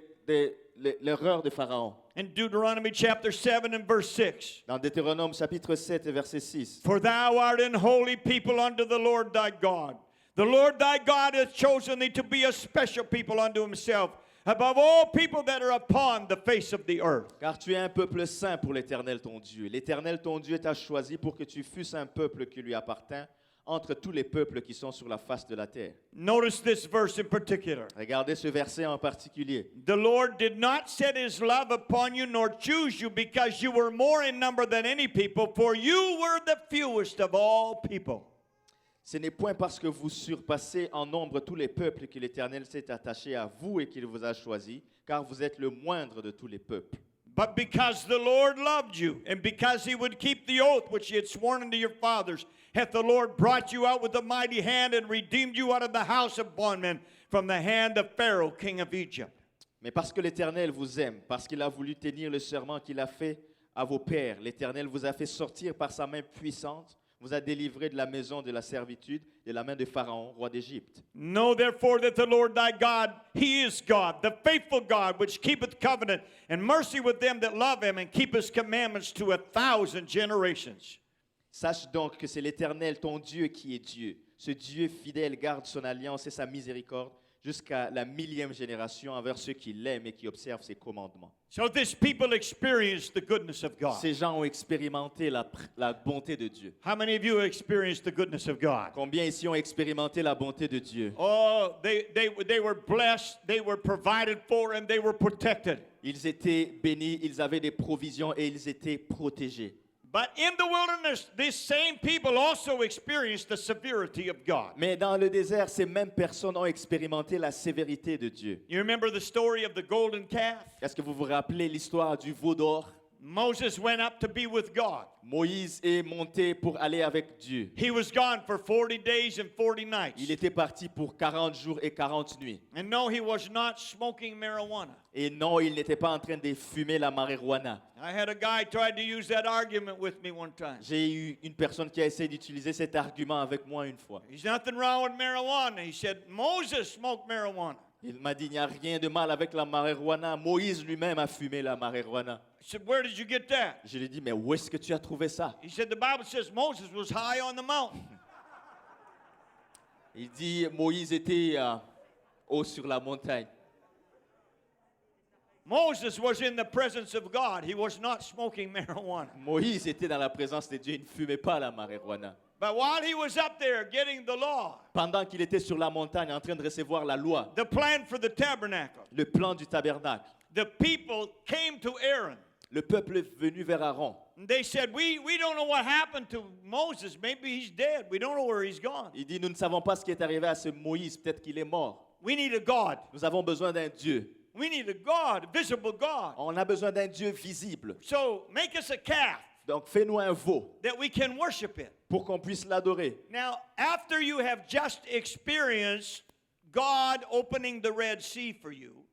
l'erreur de Pharaon. In Deuteronomy chapter 7 and verse 6. Dans Deutéronome chapitre 7 et verset 6. For thou art an holy people unto the Lord thy God. The Lord thy God hath chosen thee to be a special people unto himself, above all people that are upon the face of the earth. Car tu es un peuple saint pour l'Éternel ton Dieu. L'Éternel ton Dieu t'a choisi pour que tu fusses un peuple qui lui appartient entre tous les peuples qui sont sur la face de la terre. Notice this verse in particular. Regardez ce verset en particulier. The Lord did not set his love upon you nor choose you because you were more in number than any people, for you were the fewest of all people. Ce n'est point parce que vous surpassez en nombre tous les peuples que l'Éternel s'est attaché à vous et qu'il vous a choisi, car vous êtes le moindre de tous les peuples. But because the Lord loved you, and because he would keep the oath which he had sworn unto your fathers, hath the Lord brought you out with a mighty hand and redeemed you out of the house of bondmen from the hand of Pharaoh, king of Egypt. Mais parce que l'Éternel vous aime, parce qu'il a voulu tenir le serment qu'il a fait à vos pères, l'Éternel vous a fait sortir par sa main puissante, vous a délivré de la maison de la servitude, de la main de Pharaon, roi d'Égypte. Know therefore that the Lord thy God, he is God, the faithful God, which keepeth covenant and mercy with them that love him and keep his commandments to 1,000 generations. Sache donc que c'est l'Éternel ton Dieu qui est Dieu. Ce Dieu fidèle garde son alliance et sa miséricorde jusqu'à la 1000e génération envers ceux qui l'aiment et qui observent ses commandements. So this people experienced the goodness of God. Ces gens ont expérimenté la bonté de Dieu. How many of you have experienced the goodness of God? Combien ici ont expérimenté la bonté de Dieu? Oh, they were blessed, they were provided for, and they were protected. Ils étaient bénis, ils avaient des provisions et ils étaient protégés. But in the wilderness, these same people also experienced the severity of God. Mais dans le désert, ces mêmes personnes ont expérimenté la sévérité de Dieu. You remember the story of the golden calf? Est-ce que vous vous rappelez l'histoire du veau d'or? Moses went up to be with God. Moïse est monté pour aller avec Dieu. He was gone for 40 days and 40 nights. Il était parti pour 40 jours et 40 nuits. And no, he was not smoking marijuana. Et non, il n'était pas en train de fumer la marijuana. I had a guy tried to use that argument with me one time. J'ai eu une personne qui a essayé d'utiliser cet argument avec moi une fois. There's nothing wrong with marijuana. He said, Moses smoked marijuana. Il m'a dit, il n'y a rien de mal avec la marijuana. Moïse lui-même a fumé la marijuana. I said, where did you get that? Je lui ai dit, mais où est-ce que tu as trouvé ça? He said, the Bible says Moses was high on the mountain. Il dit, Moïse était haut sur la montagne. Moses was in the presence of God. He was not smoking marijuana. Moïse était dans la présence de Dieu, il ne fumait pas la marijuana. But while he was up there getting the law, Pendant qu'il était sur la montagne en train de recevoir la loi, the plan for the tabernacle, le plan du tabernacle, the people came to Aaron. le peuple est venu vers Aaron. And they said, we don't know what happened to Moses. Maybe he's dead. We don't know where he's gone. Il dit, nous ne savons pas ce qui est arrivé à ce Moïse, peut-être qu'il est mort. We need a God. Nous avons besoin d'un Dieu. We need a God, a visible God. On a besoin d'un Dieu visible. So make us a calf Donc fais-nous un veau that we can worship it. pour qu'on puisse l'adorer. Now, after you have just experienced God opening the Red Sea for you,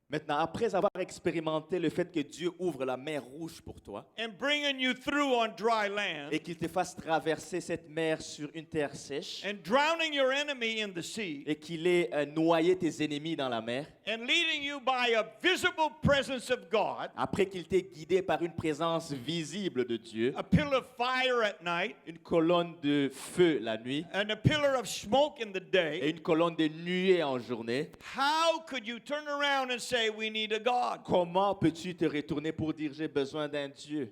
Maintenant, après avoir expérimenté le fait que Dieu ouvre la mer rouge pour toi and bringing you through on dry land, et qu'il te fasse traverser cette mer sur une terre sèche and drowning your enemy in the sea, et qu'il ait noyé tes ennemis dans la mer, and leading you by a visible presence of God, après qu'il t'ait guidé par une présence visible de Dieu, a pillar of fire at night, une colonne de feu la nuit and a pillar of smoke in the et day, une colonne de nuée en journée, how could you turn around and say, we need a God? comment peux-tu te retourner pour dire j'ai besoin d'un Dieu?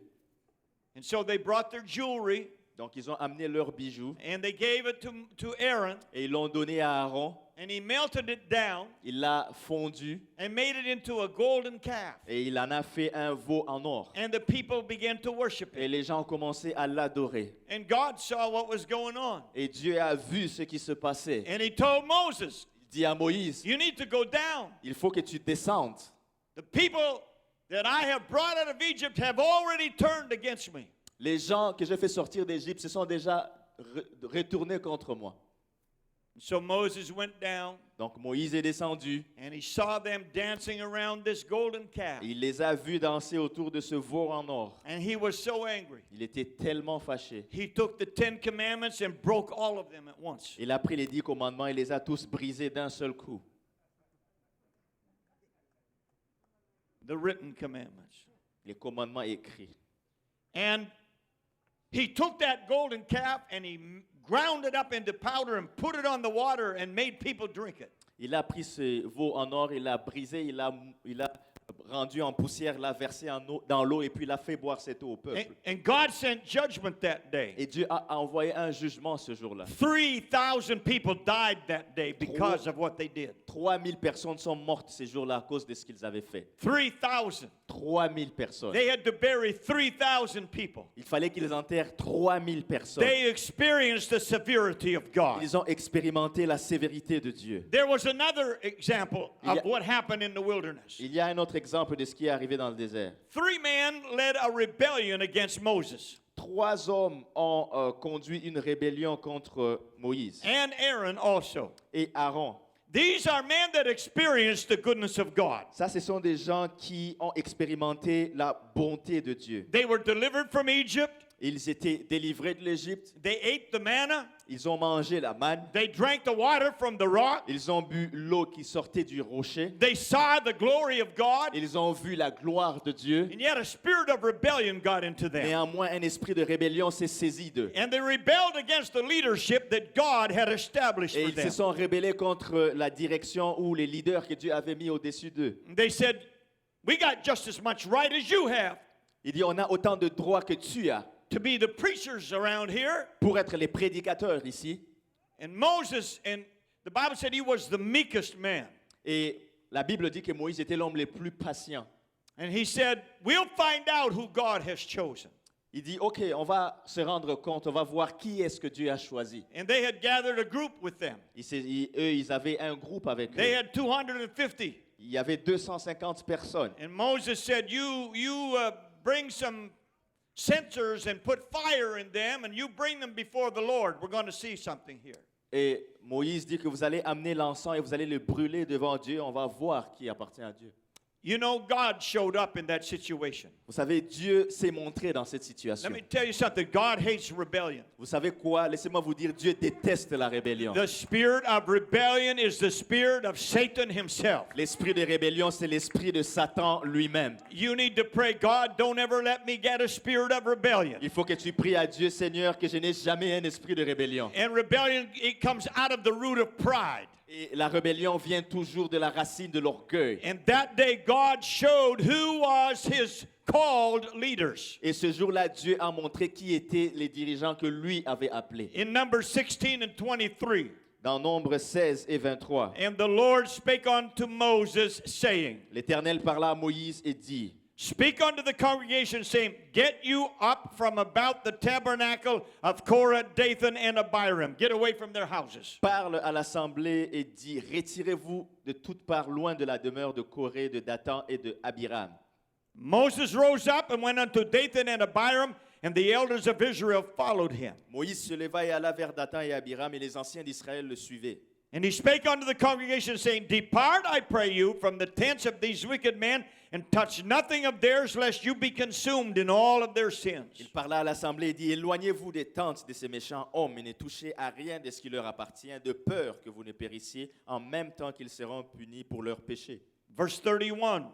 And so they brought their jewelry, Donc ils ont amené leurs bijoux and they gave it to Aaron, et ils l'ont donné à Aaron. and he melted it down Il l'a fondu and made it into a golden calf. et il en a fait un veau en or. And the people began to worship Et it. les gens ont commencé à l'adorer. And God saw what was going on. Et Dieu a vu ce qui se passait. And he told Moses, Il dit à Moïse, you need to go down. il faut que tu descendes. The people that I have brought out of Egypt have already turned against me. Les gens que j'ai fait sortir d'Égypte se sont déjà retournés contre moi. So Moses went down Donc Moïse est descendu. and he saw them dancing around this golden calf. Il les a vus danser autour de ce veau en or. And he was so angry. Il était tellement fâché. He took the 10 commandments and broke all of them at once. Il a pris les 10 commandements et les a tous brisés d'un seul coup. The written commandments. Les commandements écrits. And he took that golden calf and he ground it up into powder and put it on the water and made people drink it. Il a pris ce veau en or, il l'a brisé, il l'a rendu en poussière, l'a versé dans l'eau et puis il a fait boire cette eau au peuple. And God sent judgment that day. Et Dieu a envoyé un jugement ce jour-là. 3,000 people died that day because of what they did. 3000 personnes sont mortes ces jours-là à cause de ce qu'ils avaient fait. 3,000. 3000 personnes. They had to bury 3,000 people. Il fallait qu'ils enterrent 3000 personnes. They experienced the severity of God. Ils ont expérimenté la sévérité de Dieu. There was another example of what happened in the wilderness. Il y a un autre exemple de ce qui est arrivé dans le désert. 3 men led a rebellion against Moses 3 hommes ont conduit une rébellion contre Moïse and Aaron also. et Aaron. These are men that experienced the goodness of God. Ça, ce sont des gens qui ont expérimenté la bonté de Dieu. They were delivered from Egypt. Ils étaient délivrés de l'Égypte. They ate the manna. Ils ont mangé la manne. They drank the water from the rock. Ils ont bu l'eau qui sortait du rocher. They saw the glory of God. Ils ont vu la gloire de Dieu. And yet a spirit of rebellion got into them. Néanmoins, un esprit de rébellion s'est saisi d'eux. And they rebelled against the leadership that God had established Et for ils se them. sont rébellés contre la direction ou les leaders que Dieu avait mis au-dessus d'eux. They said, "We got just as much right as you have Il dit, on a autant de droits que tu as to be the preachers around here." pour être les prédicateurs ici. And Moses, and the Bible said he was the meekest man. Et la Bible dit que Moïse était l'homme le plus patient. And he said, "We'll find out who God has chosen." Il dit, OK, on va se rendre compte, on va voir qui est-ce que Dieu a choisi. And they had gathered a group with them. Eux, ils avaient un groupe avec They eux. had 250. Il y avait 250 personnes. And Moses said, you bring some censers and put fire in them, and you bring them before the Lord. We're going to see something here. Et Moïse dit que vous allez amener l'encens et vous allez le brûler devant Dieu. On va voir qui appartient à Dieu. You know, God showed up in that situation. Vous savez, Dieu s'est montré dans cette Let situation. me tell you something. God hates rebellion. Vous savez quoi? Laissez-moi vous dire, Dieu déteste la rébellion. The spirit of rebellion is the spirit of Satan himself. L'esprit de rébellion, c'est l'esprit de Satan lui-même. You need to pray, God, don't ever let me get a spirit of rebellion. Il faut que tu pries à Dieu, Seigneur, que je n'ai jamais un esprit de rébellion. And rebellion, it comes out of the root of pride. Et la rébellion vient toujours de la racine de l'orgueil. And that day, God showed who was his called leaders. Et ce jour-là, Dieu a montré qui étaient les dirigeants que lui avait appelés. In Numbers 16 and 23, Dans Nombre 16 et 23, and the Lord spake unto Moses, saying, l'Éternel parla à Moïse et dit, Speak unto the congregation, saying, Get you up from about the tabernacle of Korah, Dathan, and Abiram. Get away from their houses. parle à l'assemblée et dit, retirez-vous de toutes parts loin de la demeure de Corée, de Dathan et de Abiram. Moses rose up and went unto Dathan and Abiram, and the elders of Israel followed him. Moïse se leva et alla vers Dathan et Abiram, et les anciens d'Israël le suivaient. And he spake unto the congregation, saying, Depart, I pray you, from the tents of these wicked men, and touch nothing of theirs, lest you be consumed in all of their sins. Il parla à l'assemblée et dit, éloignez-vous des tentes de ces méchants hommes et ne touchez à rien de ce qui leur appartient, de peur que vous ne périssiez, en même temps qu'ils seront punis pour leurs péchés. Verse 31.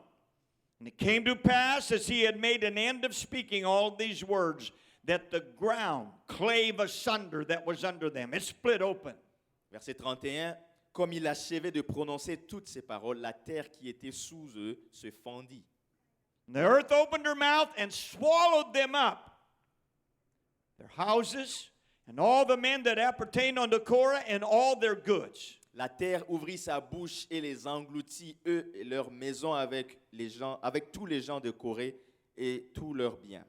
And it came to pass, as he had made an end of speaking all these words, that the ground clave asunder that was under them. It split open. Verset 31, comme il achevait de prononcer toutes ces paroles, la terre qui était sous eux se fendit. And the earth opened her mouth and swallowed them up, their houses, and all the men that appertained unto Korah, and all their goods. La terre ouvrit sa bouche et les engloutit, eux et leurs maisons avec tous les gens de Corée et tous leurs biens.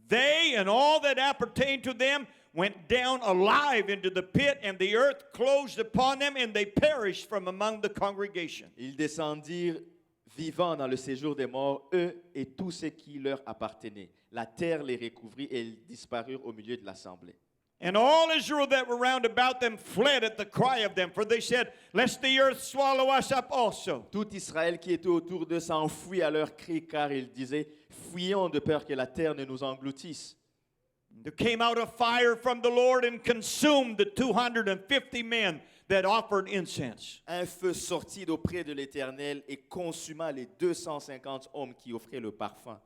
They and all that appertained to them went down alive into the pit, and the earth closed upon them, and they perished from among the congregation. Ils descendirent vivant dans le séjour des morts, eux et tout ce qui leur appartenait. La terre les recouvrit et ils disparurent au milieu de l'assemblée. And all Israel that were round about them fled at the cry of them, for they said, Lest the earth swallow us up also. Tout Israël qui était autour d'eux s'enfuit à leur cri, car ils disaient, fuyons de peur que la terre ne nous engloutisse. There came out a fire from the Lord and consumed the 250 men that offered incense. Un feu sortit d'auprès de l'Éternel et consuma les 250 hommes qui offraient le parfum.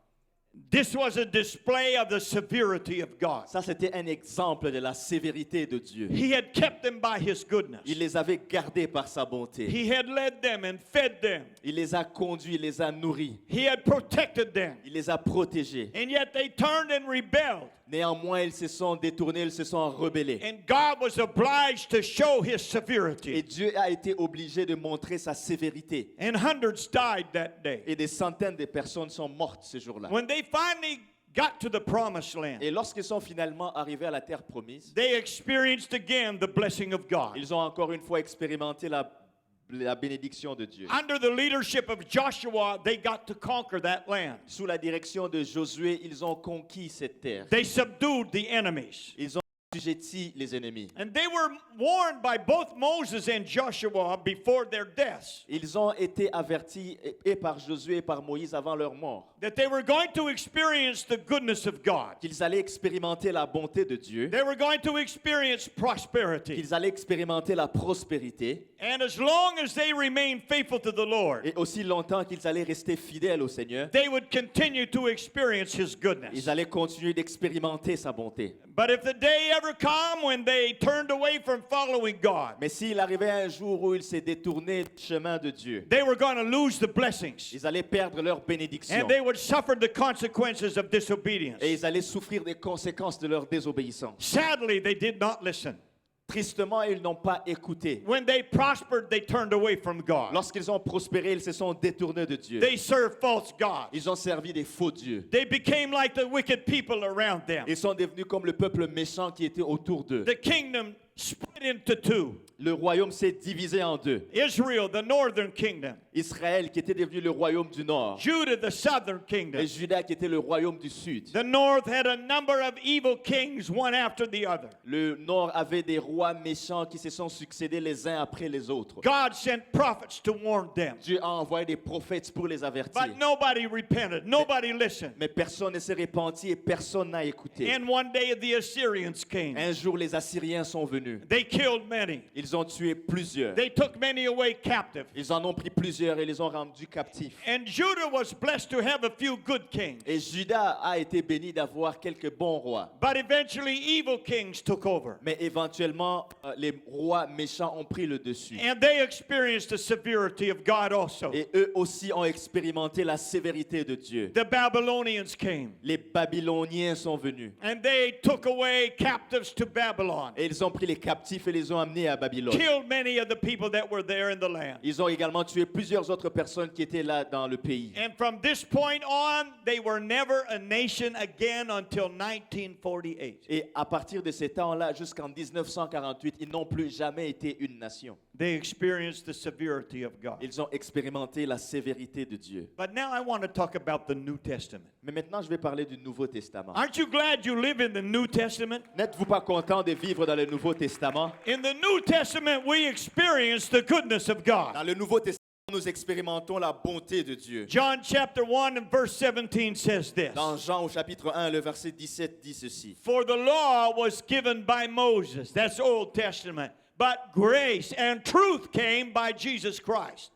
This was a display of the severity of God. Ça, c'était un exemple de la sévérité de Dieu. He had kept them by His goodness. Il les avait gardés par sa bonté. He had led them and fed them. Il les a conduits, il les a nourris. He had protected them. Il les a protégés. And yet they turned and rebelled. Néanmoins, ils se sont détournés, ils se sont rebellés. And God was obliged to show His Et severity. Dieu a été obligé de montrer sa sévérité. And hundreds died that day. Et des centaines de personnes sont mortes ce jour-là. When they finally got to the promised land, Et lorsqu'ils sont finalement arrivés à la terre promise, they experienced again the blessing of God. ils ont encore une fois expérimenté la bénédiction de Dieu. Under the leadership of Joshua, they got to conquer that land. Sous la direction de Josué, ils ont conquis cette terre. They subdued the enemies. Ils ont assujetti les ennemis. And they were warned by both Moses and Joshua before their deaths Ils ont été avertis et par Josué et par Moïse avant leur mort that they were going to experience the goodness of God. qu'ils allaient expérimenter la bonté de Dieu, They were going to experience prosperity. qu'ils allaient expérimenter la prospérité, And as long as they remained faithful to the Lord, et aussi longtemps qu'ils allaient rester fidèles au Seigneur, they would continue to experience His goodness. ils allaient continuer d'expérimenter sa bonté. But if the day ever come when they turned away from following God, Mais s'il arrivait un jour où ils s'est détournés du chemin de Dieu, they were going to lose the blessings. ils allaient perdre leur bénédiction And they would suffer the consequences of disobedience. et ils allaient souffrir des conséquences de leur désobéissance. Sadly, they did not listen. Tristement, ils n'ont pas écouté. When they prospered, they turned away from God. Lorsqu'ils ont prospéré, ils se sont détournés de Dieu. They served false gods. Ils ont servi des faux dieux. They became like the wicked people around them. Ils sont devenus comme le peuple méchant qui était autour d'eux. The kingdom split into two. Le royaume s'est divisé en deux. Israel, the northern kingdom. Israël qui était devenu le royaume du nord Judah, the southern kingdom. et Juda qui était le royaume du sud. The north had a number of evil kings, one after the other. Le nord avait des rois méchants qui se sont succédés les uns après les autres. God sent prophets to warn them. Dieu a envoyé des prophètes pour les avertir. But nobody repented. Nobody listened. Mais personne ne s'est repenti et personne n'a écouté. And one day the Assyrians came. Un jour, les Assyriens sont venus. They killed many. Ils ont tué plusieurs. They took many away captive. Ils en ont pris plusieurs et les ont rendus captifs. And Judah was blessed to have a few good kings. Et Juda a été béni d'avoir quelques bons rois. But eventually evil kings took over. Mais éventuellement, les rois méchants ont pris le dessus. And they experienced the severity of God also. Et eux aussi ont expérimenté la sévérité de Dieu. The Babylonians came. Les Babyloniens sont venus. And they took away captives to Babylon. Et ils ont pris les captifs et les ont amenés à Babylone. Killed many of the people that were there in the land. Ils ont également tué plusieurs autres personnes qui étaient là dans le pays. And from this point on, they were never a nation again until 1948. Et à partir de ce temps-là, jusqu'en 1948, ils n'ont plus jamais été une nation. They experienced the severity of God. Ils ont expérimenté la sévérité de Dieu. But now I want to talk about the New Testament. Mais maintenant, je vais parler du Nouveau Testament. Aren't you glad you live in the New Testament? N'êtes-vous pas content de vivre dans le Nouveau Testament? In the New Testament, we experience the goodness of God. Dans le Nouveau Testament, nous expérimentons la bonté de Dieu. John chapter 1 and verse 17 says this. Dans Jean au chapitre 1, le verset 17 dit ceci. For the law was given by Moses, that's Old Testament, but grace and truth came by Jesus Christ.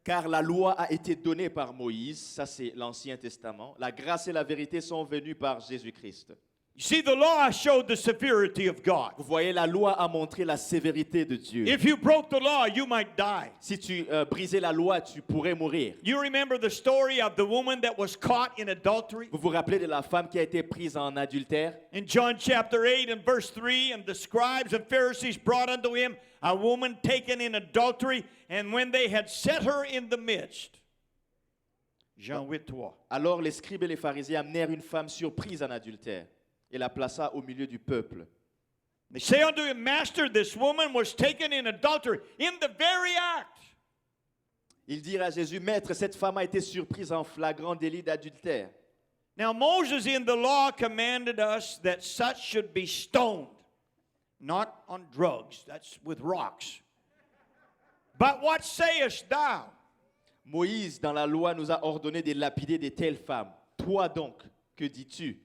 Car la loi a été donnée par Moïse, ça c'est l'Ancien Testament. La grâce et la vérité sont venues par Jésus-Christ. You see, the law showed the severity of God. Vous voyez, la loi a montré la sévérité de Dieu. If you broke the law, you might die. Si tu brisais la loi, tu pourrais mourir. You remember the story of the woman that was caught in adultery? Vous vous rappelez de la femme qui a été prise en adultère? In John chapter 8 and verse 3, and the scribes and Pharisees brought unto him a woman taken in adultery, and when they had set her in the midst. Jean 8:3. Alors les scribes et les pharisiens amenèrent une femme surprise en adultère et la plaça au milieu du peuple. They say unto him, Master, this woman was taken in adultery in the very act. Ils dirent à Jésus, Maître, cette femme a été surprise en flagrant délit d'adultère. Now, Moses in the law commanded us that such should be stoned, not on drugs, that's with rocks. But what sayest thou? Moïse, dans la loi, nous a ordonné de lapider de telles femmes. Toi donc, que dis-tu?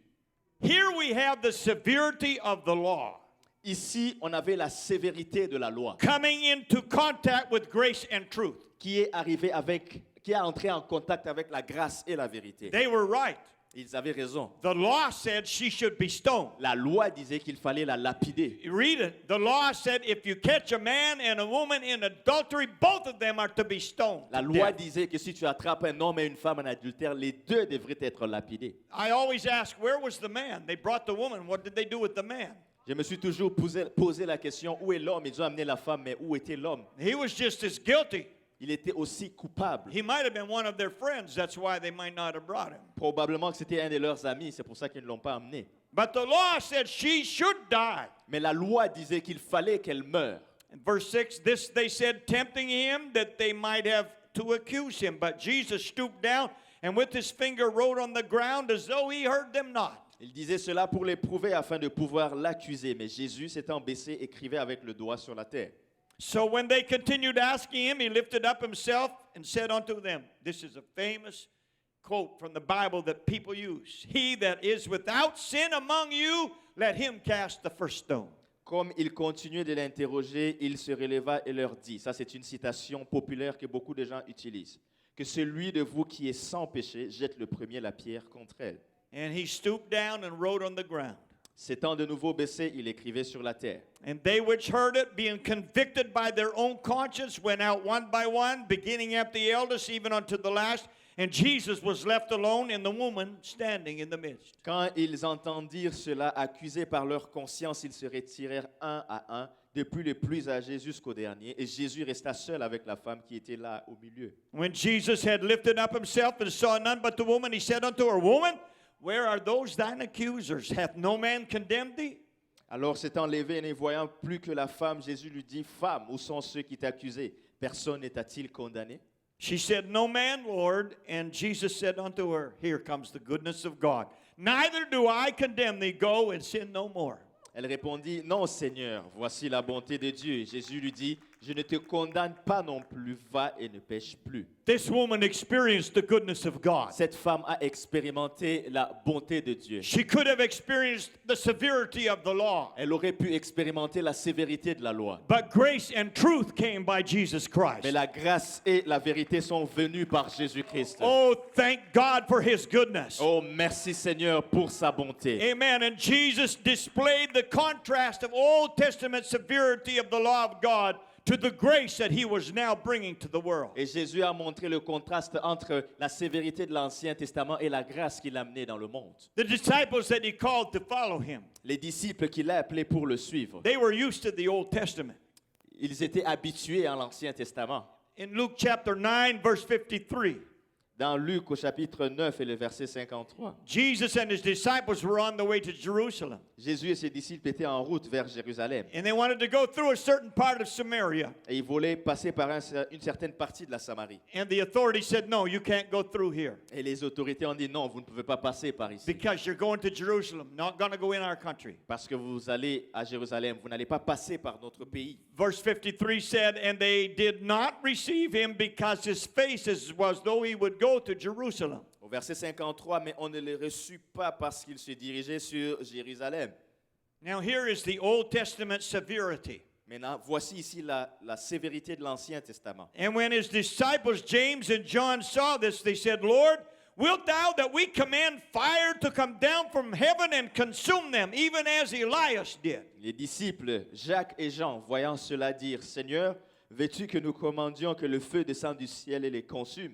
Here we have the severity of the law Ici, on avait la sévérité de la loi coming into contact with grace and truth. qui est entré en contact avec la grâce et la vérité. They were right. Ils avaient raison. The law said she should be stoned. La loi disait qu'il fallait la lapider. You read it. The law said if you catch a man and a woman in adultery, both of them are to be stoned. La to loi death. disait que si tu attrapes un homme et une femme en adultère, les deux devraient être lapidés. I always ask, where was the man? They brought the woman. What did they do with the man? Je me suis toujours posé la question, où est l'homme? Ils ont amené la femme, mais où était l'homme? He was just as guilty. Il était aussi coupable. He might have been one of their friends. That's why they might not have brought him. Probablement que c'était un de leurs amis, c'est pour ça qu'ils ne l'ont pas amené. But the law said she should die. Mais la loi disait qu'il fallait qu'elle meure. In verse 6, this they said, tempting him that they might have to accuse him. But Jesus stooped down and with his finger wrote on the ground as though he heard them not. Il disait cela pour l'éprouver afin de pouvoir l'accuser. Mais Jésus, s'étant baissé, écrivait avec le doigt sur la terre. So when they continued asking him, he lifted up himself and said unto them, this is a famous quote from the Bible that people use. He that is without sin among you, let him cast the first stone. Comme il continuait de l'interroger, il se releva et leur dit, ça c'est une citation populaire que beaucoup de gens utilisent, que celui de vous qui est sans péché jette le premier la pierre contre elle. And he stooped down and wrote on the ground. S'étant de nouveau baissé, il écrivait sur la terre. And they which heard it, being convicted by their own conscience, went out one by one, beginning at the eldest, even unto the last. And Jesus was left alone, and the woman standing in the midst. Quand ils entendirent cela, accusés par leur conscience, ils se retirèrent un à un, depuis le plus âgé jusqu'au dernier, et Jésus resta seul avec la femme qui était là au milieu. When Jesus had lifted up himself and saw none but the woman, he said unto her, Woman, where are those thine accusers? Hath no man condemned thee? Alors s'étant levé et ne voyant plus que la femme, Jésus lui dit, Femme, où sont ceux qui t'accusaient? Personne ne t'a-t-il condamné? She said, No man, Lord. And Jesus said unto her, Here comes the goodness of God. Neither do I condemn thee. Go and sin no more. Elle répondit, Non, Seigneur, voici la bonté de Dieu. Et Jésus lui dit, Je ne te condamne pas non plus, va et ne pêche plus. This woman experienced the goodness of God. Cette femme a expérimenté la bonté de Dieu. She could have experienced the severity of the law. Elle aurait pu expérimenter la sévérité de la loi. But grace and truth came by Jesus Christ. Mais la grâce et la vérité sont venues par Jésus-Christ. Oh, thank God for his goodness. Oh, merci Seigneur pour sa bonté. Amen. And Jesus displayed the contrast of Old Testament severity of the law of God to the grace that he was now bringing to the world. Et Jésus a montré le contraste entre la sévérité de l'Ancien Testament et la grâce qu'il a amenée dans le monde. The disciples that he called to follow him, Les disciples qu'il a appelés pour le suivre, they were used to the Old Testament. ils étaient habitués à l'Ancien Testament. In Luke chapter 9, verse 53, Dans Luc au chapitre 9 et le verset 53, Jesus and his disciples were on the way to Jerusalem. Jésus et ses disciples étaient en route vers Jérusalem. And they wanted to go through a certain part of Samaria. Et ils voulaient passer par une certaine partie de la Samarie. And the authorities said, no, you can't go through here Et les autorités ont dit non, vous ne pouvez pas passer par ici. because you're going to Jerusalem, not going to go in our country. Parce que vous allez à Jérusalem, vous n'allez pas passer par notre pays. Verse 53 said, and they did not receive him because his face was though he would go to Jerusalem. Au verset 53, mais on ne les reçut pas parce qu'ils se dirigeaient sur Jérusalem. Now here is the Old Testament severity. Maintenant, voici ici la sévérité de l'Ancien Testament. And when his disciples James and John saw this, they said, Lord, wilt thou that we command fire to come down from heaven and consume them, even as Elias did? Les disciples Jacques et Jean, voyant cela, dirent, Seigneur, veux-tu que nous commandions que le feu descende du ciel et les consume?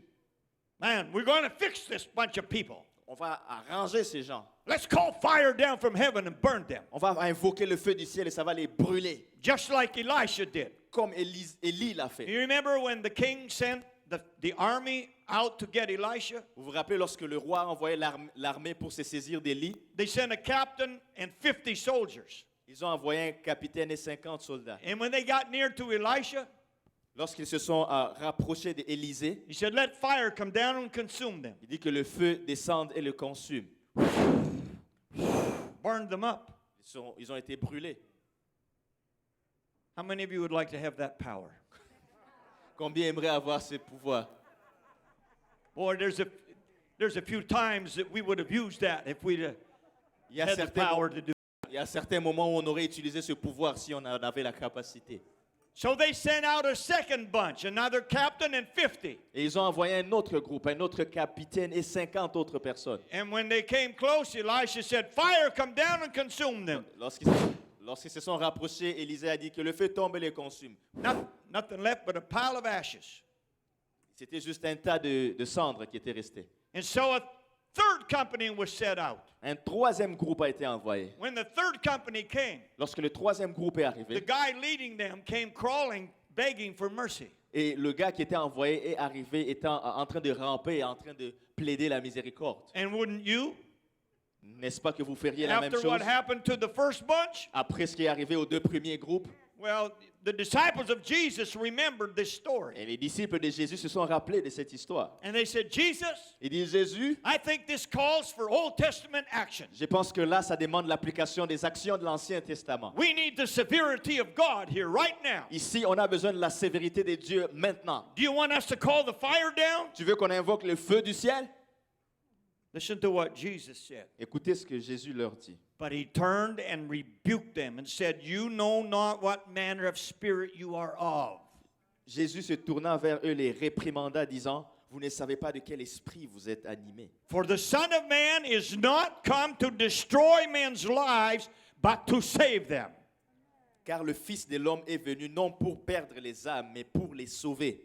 Man, we're going to fix this bunch of people. On va arranger ces gens. Let's call fire down from heaven and burn them, On va invoquer le feu du ciel et ça va les brûler, just like Elisha did. comme Élie l'a fait. You remember when the king sent the army out to get Elisha? Vous vous rappelez lorsque le roi envoyait l'armée pour se saisir d'Élie? They sent a captain and 50 soldiers. Ils ont envoyé un capitaine et 50 soldats. And when they got near to Elisha, Lorsqu'ils se sont rapprochés d'Élisée, he said, let fire come down and consume them. il dit que le feu descende et le consume. Burned them up. Ils ont été brûlés. How many of you would like to have that power? Combien aimeraient avoir ce pouvoir? Boy, there's a few times that we would have used that if we'd Il y a had the certains power to do. Il y a certains moments où on aurait utilisé ce pouvoir si on en avait la capacité. So they sent out a second bunch, another captain and 50. Et ils ont envoyé un autre groupe, un autre capitaine et 50 autres personnes. And when they came close, Elisha said, fire come down and consume them. Lorsqu'ils se sont rapprochés, Élisée a dit que le feu tombe et les consume. Nothing left but a pile of ashes. C'était juste un tas de cendres qui étaient restés. And so a third company was set out. Un troisième groupe a été envoyé. When the third company came, Lorsque le troisième groupe est the arrivé, guy leading them came crawling, begging for mercy. et le gars qui était envoyé est arrivé étant en train de ramper et en train de plaider la miséricorde. And wouldn't you, N'est-ce pas que vous feriez la même after what chose happened to the first bunch? après ce qui est arrivé aux deux premiers groupes? Well, the disciples of Jesus remembered this story. Et les disciples de Jésus se sont rappelés de cette histoire. And they said, Jesus, Ils disent, Jésus, I think this calls for Old Testament action. je pense que là, ça demande l'application des actions de l'Ancien Testament. We need the severity of God here right now. Ici, on a besoin de la sévérité de Dieu maintenant. Do you want us to call the fire down? Tu veux qu'on invoque le feu du ciel? Listen to what Jesus said. Écoutez ce que Jésus leur dit. But he turned and rebuked them and said, you know not what manner of spirit you are of. Jésus se tournant vers eux les réprimanda, disant, vous ne savez pas de quel esprit vous êtes animés. For the Son of Man is not come to destroy men's lives, but to save them. Car le Fils de l'homme est venu non pour perdre les âmes, mais pour les sauver.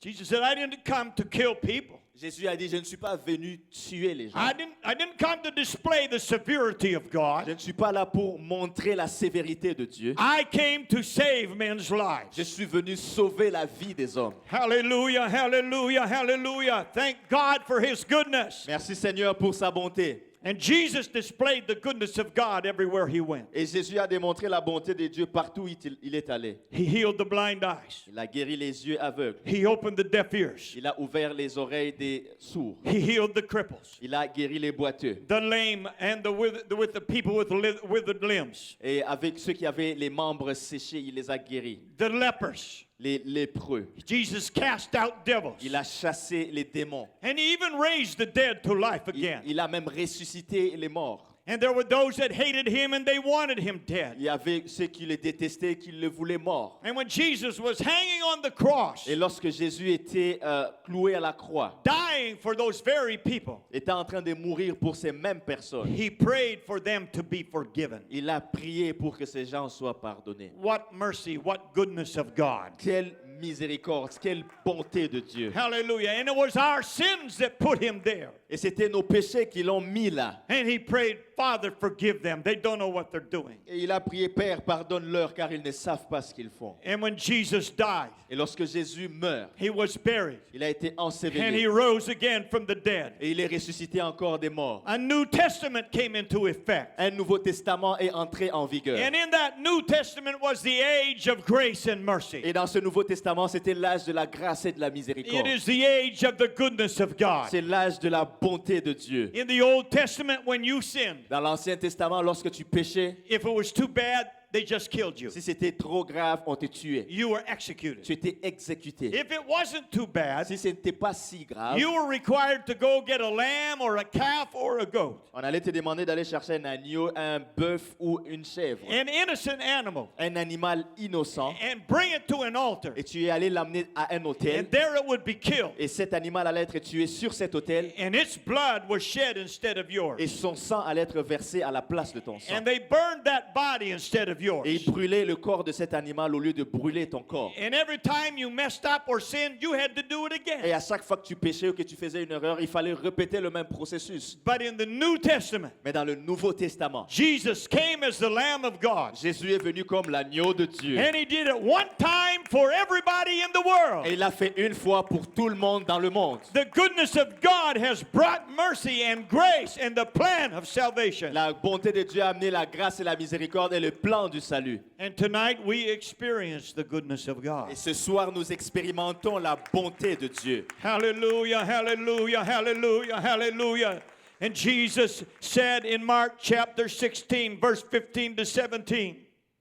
Jesus said, I didn't come to kill people. Jésus a dit, je ne suis pas venu tuer les gens. I didn't come to display the severity of Je God. ne suis pas là pour montrer la sévérité de Dieu. I came to save men's Je lives. suis venu sauver la vie des hommes. Hallelujah, hallelujah, hallelujah. Thank God for his goodness. Merci Seigneur pour sa bonté. And Jesus displayed the goodness of God everywhere he went. Et Jésus a démontré la bonté de Dieu partout où il est allé. He healed the blind eyes. Il a guéri les yeux aveugles. He opened the deaf ears. Il a ouvert les oreilles des sourds. He healed the cripples, Il a guéri les boiteux. the lame, and with the people with withered limbs, Et avec ceux qui avaient les membres séchés, il les a guéris. the lepers. Les lépreux. Jesus cast out devils. Il a chassé les démons. And he even raised the dead to life again. Il a même ressuscité les morts. And there were those that hated him and they wanted him dead. Il y avait ceux qui le détestaient, qui le voulaient mort. And when Jesus was hanging on the cross, Et lorsque Jésus était cloué à la croix, dying for those very people, était en train de mourir pour ces mêmes personnes, he prayed for them to be forgiven. il a prié pour que ces gens soient pardonnés. What mercy, what goodness of God. Quelle miséricorde, quelle bonté de Dieu. Hallelujah. And it was our sins that put him there. Et c'était nos péchés qui l'ont mis là. And he prayed, Father, forgive them. They don't know what they're doing. Et il a prié, Père, pardonne-leur car ils ne savent pas ce qu'ils font. And when Jesus died, Et lorsque Jésus meurt, he was buried. il a été And he enseveli. rose again from the dead. Et il est ressuscité encore des morts. A New Testament came into effect. Un Nouveau Testament est entré en vigueur. And in that New Testament was the age of grace and mercy. Et dans ce Nouveau Testament, c'était l'âge de la grâce et de la miséricorde. It is the age of the goodness of God. C'est l'âge de la bonté de Dieu. In the Old Testament, when you sinned, Dans l'Ancien Testament, lorsque tu péchais, if it was too bad, they just killed you. si c'était trop grave, on te tuait. You were executed. Tu étais exécuté. If it wasn't too bad, Si ce n'était pas si grave, you were required to go get a lamb or a calf or a goat, on allait te demander d'aller chercher un agneau, un bœuf ou une chèvre. an innocent animal, Un animal innocent. and bring it to an altar. Et tu es allé l'amener à un autel. And there it would be killed. Et cet animal allait être tué sur cet autel. And its blood was shed instead of yours. Et son sang allait être versé à la place de ton sang. And they burned that body instead of yours. Et il brûlait le corps de cet animal au lieu de brûler ton corps. And every time you messed up or sinned, you had to do it Et again. à chaque fois que tu péchais ou que tu faisais une erreur, il fallait répéter le même processus. But in the New Testament, Mais dans le Nouveau Testament, Jesus came as the Lamb of God. Jésus est venu comme l'agneau de Dieu. And he did it one time for everybody in the world. Et il l'a fait une fois pour tout le monde dans le monde. The goodness of God has brought mercy and grace and the plan of salvation. La bonté de Dieu a amené la grâce et la miséricorde et le plan du salut. And tonight we experience the goodness of God. Et ce soir, nous expérimentons la bonté de Dieu. Hallelujah, hallelujah, hallelujah, hallelujah. And Jesus said in Mark chapter 16, verse 15 to 17,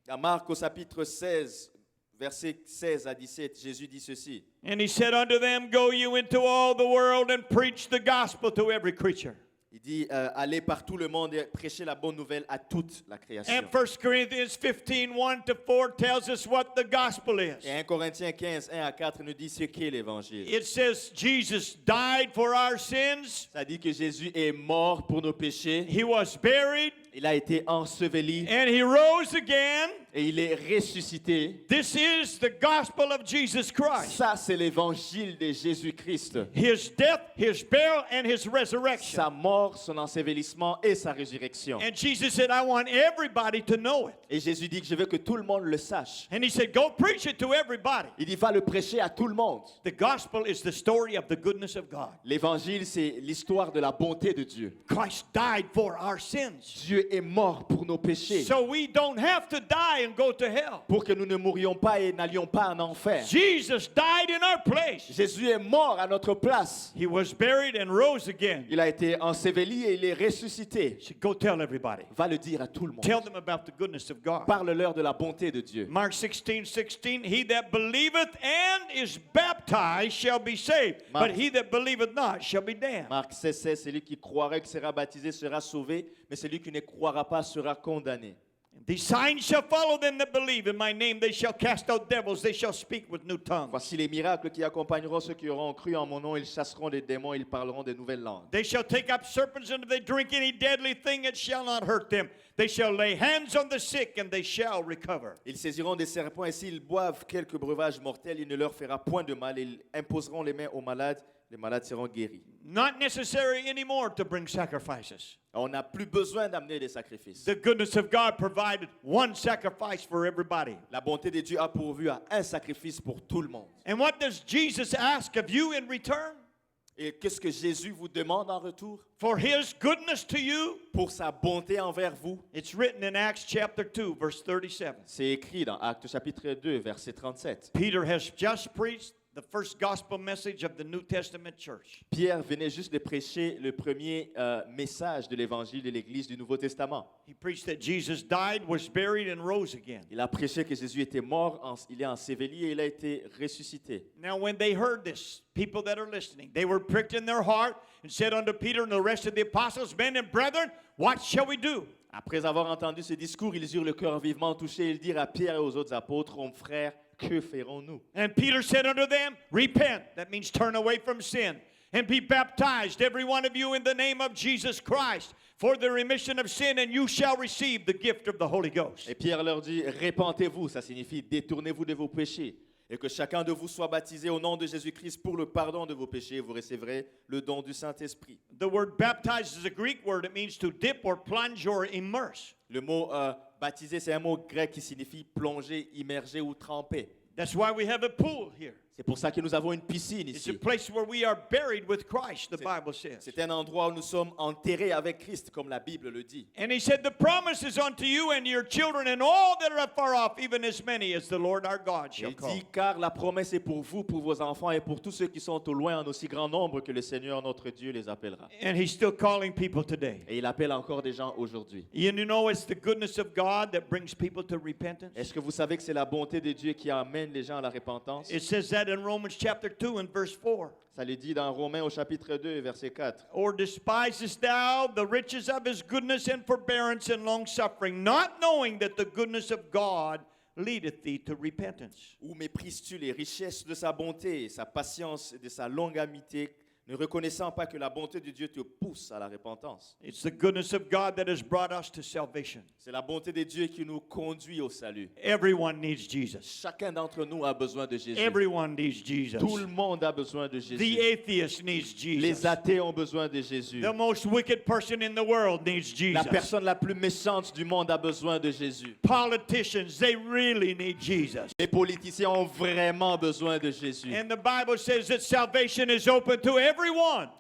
Dans Marc au chapitre 16, versets 16 à 17, Jésus dit ceci. and he said unto them, Go you into all the world and preach the gospel to every creature. Il dit, allez par tout le monde et prêchez la bonne nouvelle à toute la création. And 1 Corinthians 15, 1 to 4 tells us what the gospel is. Et 1 Corinthiens 15, 1 à 4 nous dit ce qu'est l'évangile. It says Jesus died for our sins. Ça dit que Jésus est mort pour nos péchés. He was buried Il a été enseveli and he rose again. et il est ressuscité. This is the gospel of Jesus Christ. Ça, c'est l'évangile de Jésus-Christ. His death, his burial, and his resurrection. Sa mort, son ensevelissement et sa résurrection. And Jesus said, I want everybody to know it. Et Jésus dit que je veux que tout le monde le sache. And he said, Go preach it to everybody. Il dit, va le prêcher à tout le monde. The gospel is the story of the goodness of God. L'évangile, c'est l'histoire de la bonté de Dieu. Christ died for our sins. Dieu est mort pour nos péchés, So we don't have to die and go to hell. pour que nous ne mourions pas et n'allions pas en enfer. Jesus died in our place. Jésus est mort à notre place. He was buried and rose again. Il a été enseveli et il est ressuscité. So go tell everybody. Va le dire à tout le monde. Tell them about the goodness of God. Parle-leur de la bonté de Dieu. Mark 16, 16, he that believeth and is baptized shall be saved, but he that believeth not shall be damned. Marc 16, 16, celui qui croira et qui sera baptisé sera sauvé, mais celui qui ne croira pas sera condamné. These signs shall follow them that believe in my name. They shall cast out devils. They shall speak with new tongues. Voici les miracles qui accompagneront ceux qui auront cru en mon nom. Ils chasseront des démons, ils parleront de nouvelles langues. They shall take up serpents, and if they drink any deadly thing, it shall not hurt them. They shall lay hands on the sick, and they shall recover. Ils saisiront des serpents et s'ils boivent quelques breuvages mortels, il ne leur fera point de mal. Ils imposeront les mains aux malades, les malades seront guéris. Not necessary anymore to bring sacrifices. On n'a plus besoin d'amener des sacrifices. The goodness of God provided one sacrifice for everybody. La bonté de Dieu a pourvu à un sacrifice pour tout le monde. And what does Jesus ask of you in return? Et qu'est-ce que Jésus vous demande en retour? For his goodness to you? Pour sa bonté envers vous. It's written in Acts chapter 2, verse 37. C'est écrit dans Actes chapitre 2, verset 37. Peter has just preached the first gospel message of the New Testament church. Pierre venait juste de prêcher le premier message de l'évangile de l'Église du Nouveau Testament. He preached that Jesus died, was buried, and rose again. Il a prêché que Jésus était mort, il est enseveli et il a été ressuscité. Now, when they heard this, people that are listening, they were pricked in their heart and said unto Peter and the rest of the apostles, Men and brethren, what shall we do? Après avoir entendu ce discours, ils eurent le cœur vivement touché. Ils dirent à Pierre et aux autres apôtres, Ô frères, que ferons-nous? And Peter said unto them, Repent, that means turn away from sin, and be baptized, every one of you, in the name of Jesus Christ, for the remission of sin, and you shall receive the gift of the Holy Ghost. Et Pierre leur dit, Répentez-vous, ça signifie détournez-vous de vos péchés, et que chacun de vous soit baptisé au nom de Jésus-Christ pour le pardon de vos péchés, et vous recevrez le don du Saint-Esprit. The word baptized is a Greek word. It means to dip or plunge or immerse. Le mot baptisé, c'est un mot grec qui signifie plonger, immerger ou tremper. That's why we have a pool here. C'est pour ça que nous avons une piscine It's a ici. place where we are buried with Christ, the Bible says. C'est un endroit où nous sommes enterrés avec Christ, comme la Bible le dit. And he said, The promise is unto you and your children and all that are afar off, even as many as the Lord our God shall Il call. dit, car la promesse est pour vous, pour vos enfants et pour tous ceux qui sont au loin en aussi grand nombre que le Seigneur notre Dieu les appellera. And he's still calling people today. Et il appelle encore des gens aujourd'hui. You know, it's the goodness of God that brings people to repentance. Est-ce que vous savez que c'est la bonté de Dieu qui amène les gens à la repentance? It says that in Romans chapter 2 and verse 4. Ça le dit dans Romains au chapitre 2, verset 4. Or despisest thou the riches of his goodness and forbearance and long suffering, not knowing that the goodness of God leadeth thee to repentance? Ou méprises-tu les richesses de sa bonté, sa patience et de sa longue amitié, ne reconnaissant pas que la bonté de Dieu te pousse à la repentance? It's the goodness of God that has brought us to salvation. C'est la bonté de Dieu qui nous conduit au salut. Everyone needs Jesus. Chacun d'entre nous a besoin de Jésus. Everyone needs Jesus. Tout le monde a besoin de Jésus. The atheist needs Jesus. Les athées ont besoin de Jésus. The most wicked person in the world needs La Jesus. personne la plus méchante du monde a besoin de Jésus. Politicians, they really need Jesus. Les politiciens ont vraiment besoin de Jésus. And the Bible says that salvation is open to everyone.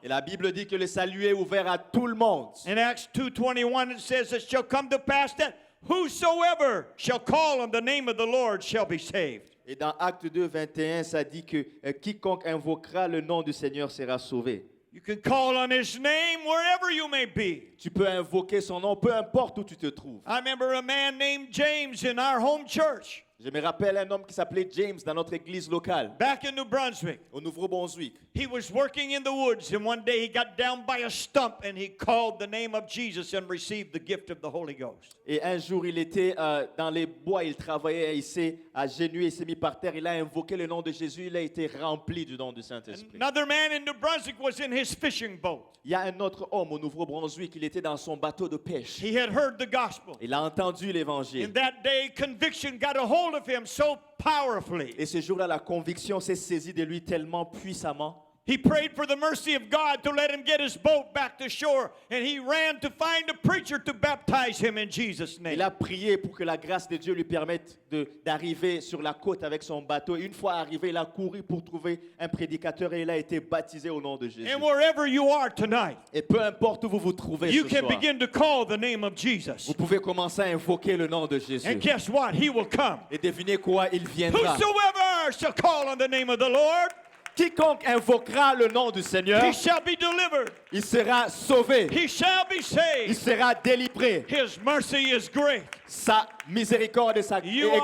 Et la Bible dit que le salut est ouvert à tout le monde. In Acts 2:21 it says it shall come to pass that whosoever shall call on the name of the Lord shall be saved. Et dans Acte 2, 21, ça dit que quiconque invoquera le nom du Seigneur sera sauvé. You can call on his name wherever you may be. Tu peux invoquer son nom, peu importe où tu te trouves. I remember a man named James in our home church Je me rappelle un homme qui s'appelait James dans notre église locale, back in New Brunswick. au Nouveau-Brunswick. He was working in the woods, and one day he got down by a stump and he called the name of Jesus and received the gift of the Holy Ghost. Et un jour, il était dans les bois, il travaillait, il s'est agenouillé, il s'est mis par terre, il a invoqué le nom de Jésus, il a été rempli du don du Saint-Esprit. Another man in New Brunswick was in his fishing boat. Il y a un autre homme au Nouveau-Brunswick, il était dans son bateau de pêche. He had heard the gospel. Il a entendu l'évangile. In that day, conviction got a hold of him so powerfully. Et ce jour-là, la conviction s'est saisie de lui tellement puissamment. He prayed for the mercy of God to let him get his boat back to shore, and he ran to find a preacher to baptize him in Jesus' name. Il a prié pour que la grâce de Dieu lui permette d'arriver sur la côte avec son bateau. Et une fois arrivé, il a couru pour trouver un prédicateur et il a été baptisé au nom de Jésus. And wherever you are tonight, Et peu importe où vous vous trouvez you ce can soir, begin to call the name of Jesus. vous pouvez commencer à invoquer le nom de Jésus. And guess what? He will come. Et devinez quoi? Il viendra. Whosoever shall call on the name of the Lord, Quiconque invoquera le nom du Seigneur, he shall be delivered. il sera sauvé. He shall be Il saved. sera délivré. His mercy is great. Sa miséricorde est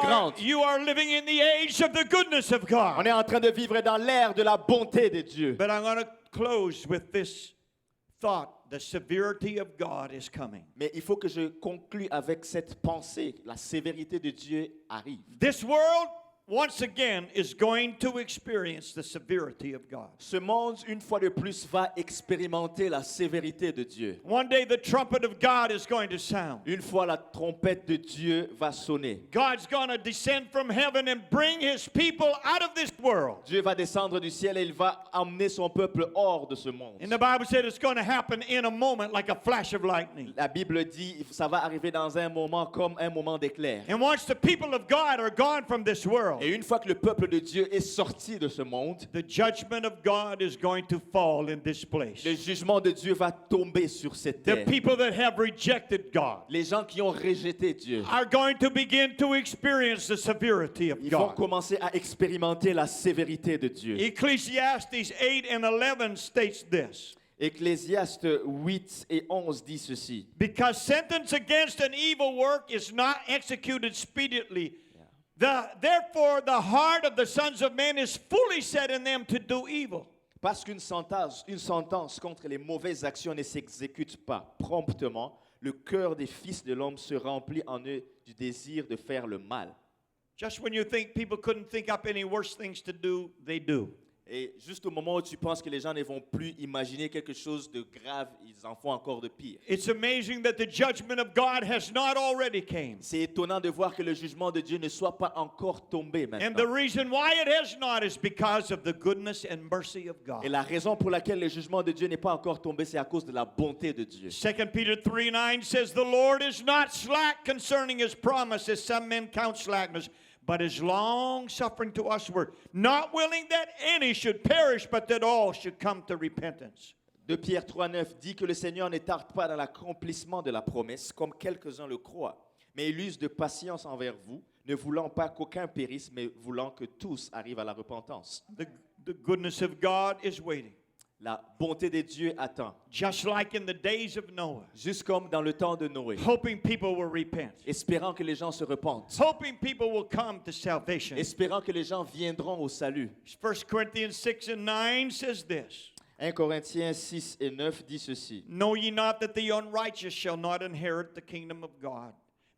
grande. You are living in the age of the goodness of On God. est en train de vivre dans l'ère de la bonté de Dieu. But I'm going to close with this thought. The severity of God is coming. Mais il faut que je conclue avec cette pensée. La sévérité de Dieu arrive. This world, once again, is going to experience the severity of God. Ce monde, une fois de plus, va expérimenter la sévérité de Dieu. One day the trumpet of God is going to sound. Une fois la trompette de Dieu va sonner. God's going to descend from heaven and bring his people out of this world. Dieu va descendre du ciel et il va emmener son peuple hors de ce monde. And the Bible said it's going to happen in a moment like a flash of lightning. La Bible dit ça va arriver dans un moment comme un moment d'éclair. And once the people of God are gone from this world, Et une fois que le peuple de Dieu est sorti de ce monde, the judgment of God is going to fall in this place. le jugement de Dieu va tomber sur cette The terre. people that have rejected God Les gens qui ont rejeté Dieu, are going to begin to experience the severity of ils vont God. commencer à expérimenter la sévérité de Dieu. Ecclesiastes 8 and 11 states this. Ecclésiaste 8 et 11 dit ceci. Because sentence against an evil work is not executed speedily. Therefore, the heart of the sons of men is fully set in them to do evil. Parce qu'une sentence contre les mauvaises actions ne s'exécute pas promptement, le cœur des fils de l'homme se remplit en eux du désir de faire le mal. Just when you think people couldn't think up any worse things to do, they do. Et juste au moment où tu penses que les gens ne vont plus imaginer quelque chose de grave, ils en font encore de pire. It's amazing that the judgment of God has not already came. C'est étonnant de voir que le jugement de Dieu ne soit pas encore tombé And the maintenant. reason why it has not is because of the goodness and mercy of God. Et la raison pour laquelle le jugement de Dieu n'est pas encore tombé, c'est à cause de la bonté de Dieu. 2 Peter 3:9 says, The Lord is not slack concerning his promise, as some men count slackness, but is long-suffering to usward, not willing that any should perish, but that all should come to repentance. 2 Pierre 3,9 dit que le Seigneur ne tarde pas dans l'accomplissement de la promesse, comme quelques-uns le croient, mais il use de patience envers vous, ne voulant pas qu'aucun périsse, mais voulant que tous arrivent à la repentance. The goodness of God is waiting. La bonté de Dieu attend, Just like in the days of Noah, juste comme dans le temps de Noé, hoping people will repent, espérant que les gens se repentent, hoping people will come to salvation. espérant que les gens viendront au salut. 1 Corinthians 6 and 9 says this, 1 Corinthiens 6 et 9 dit ceci. Know ye not that the unrighteous shall not inherit the kingdom of God?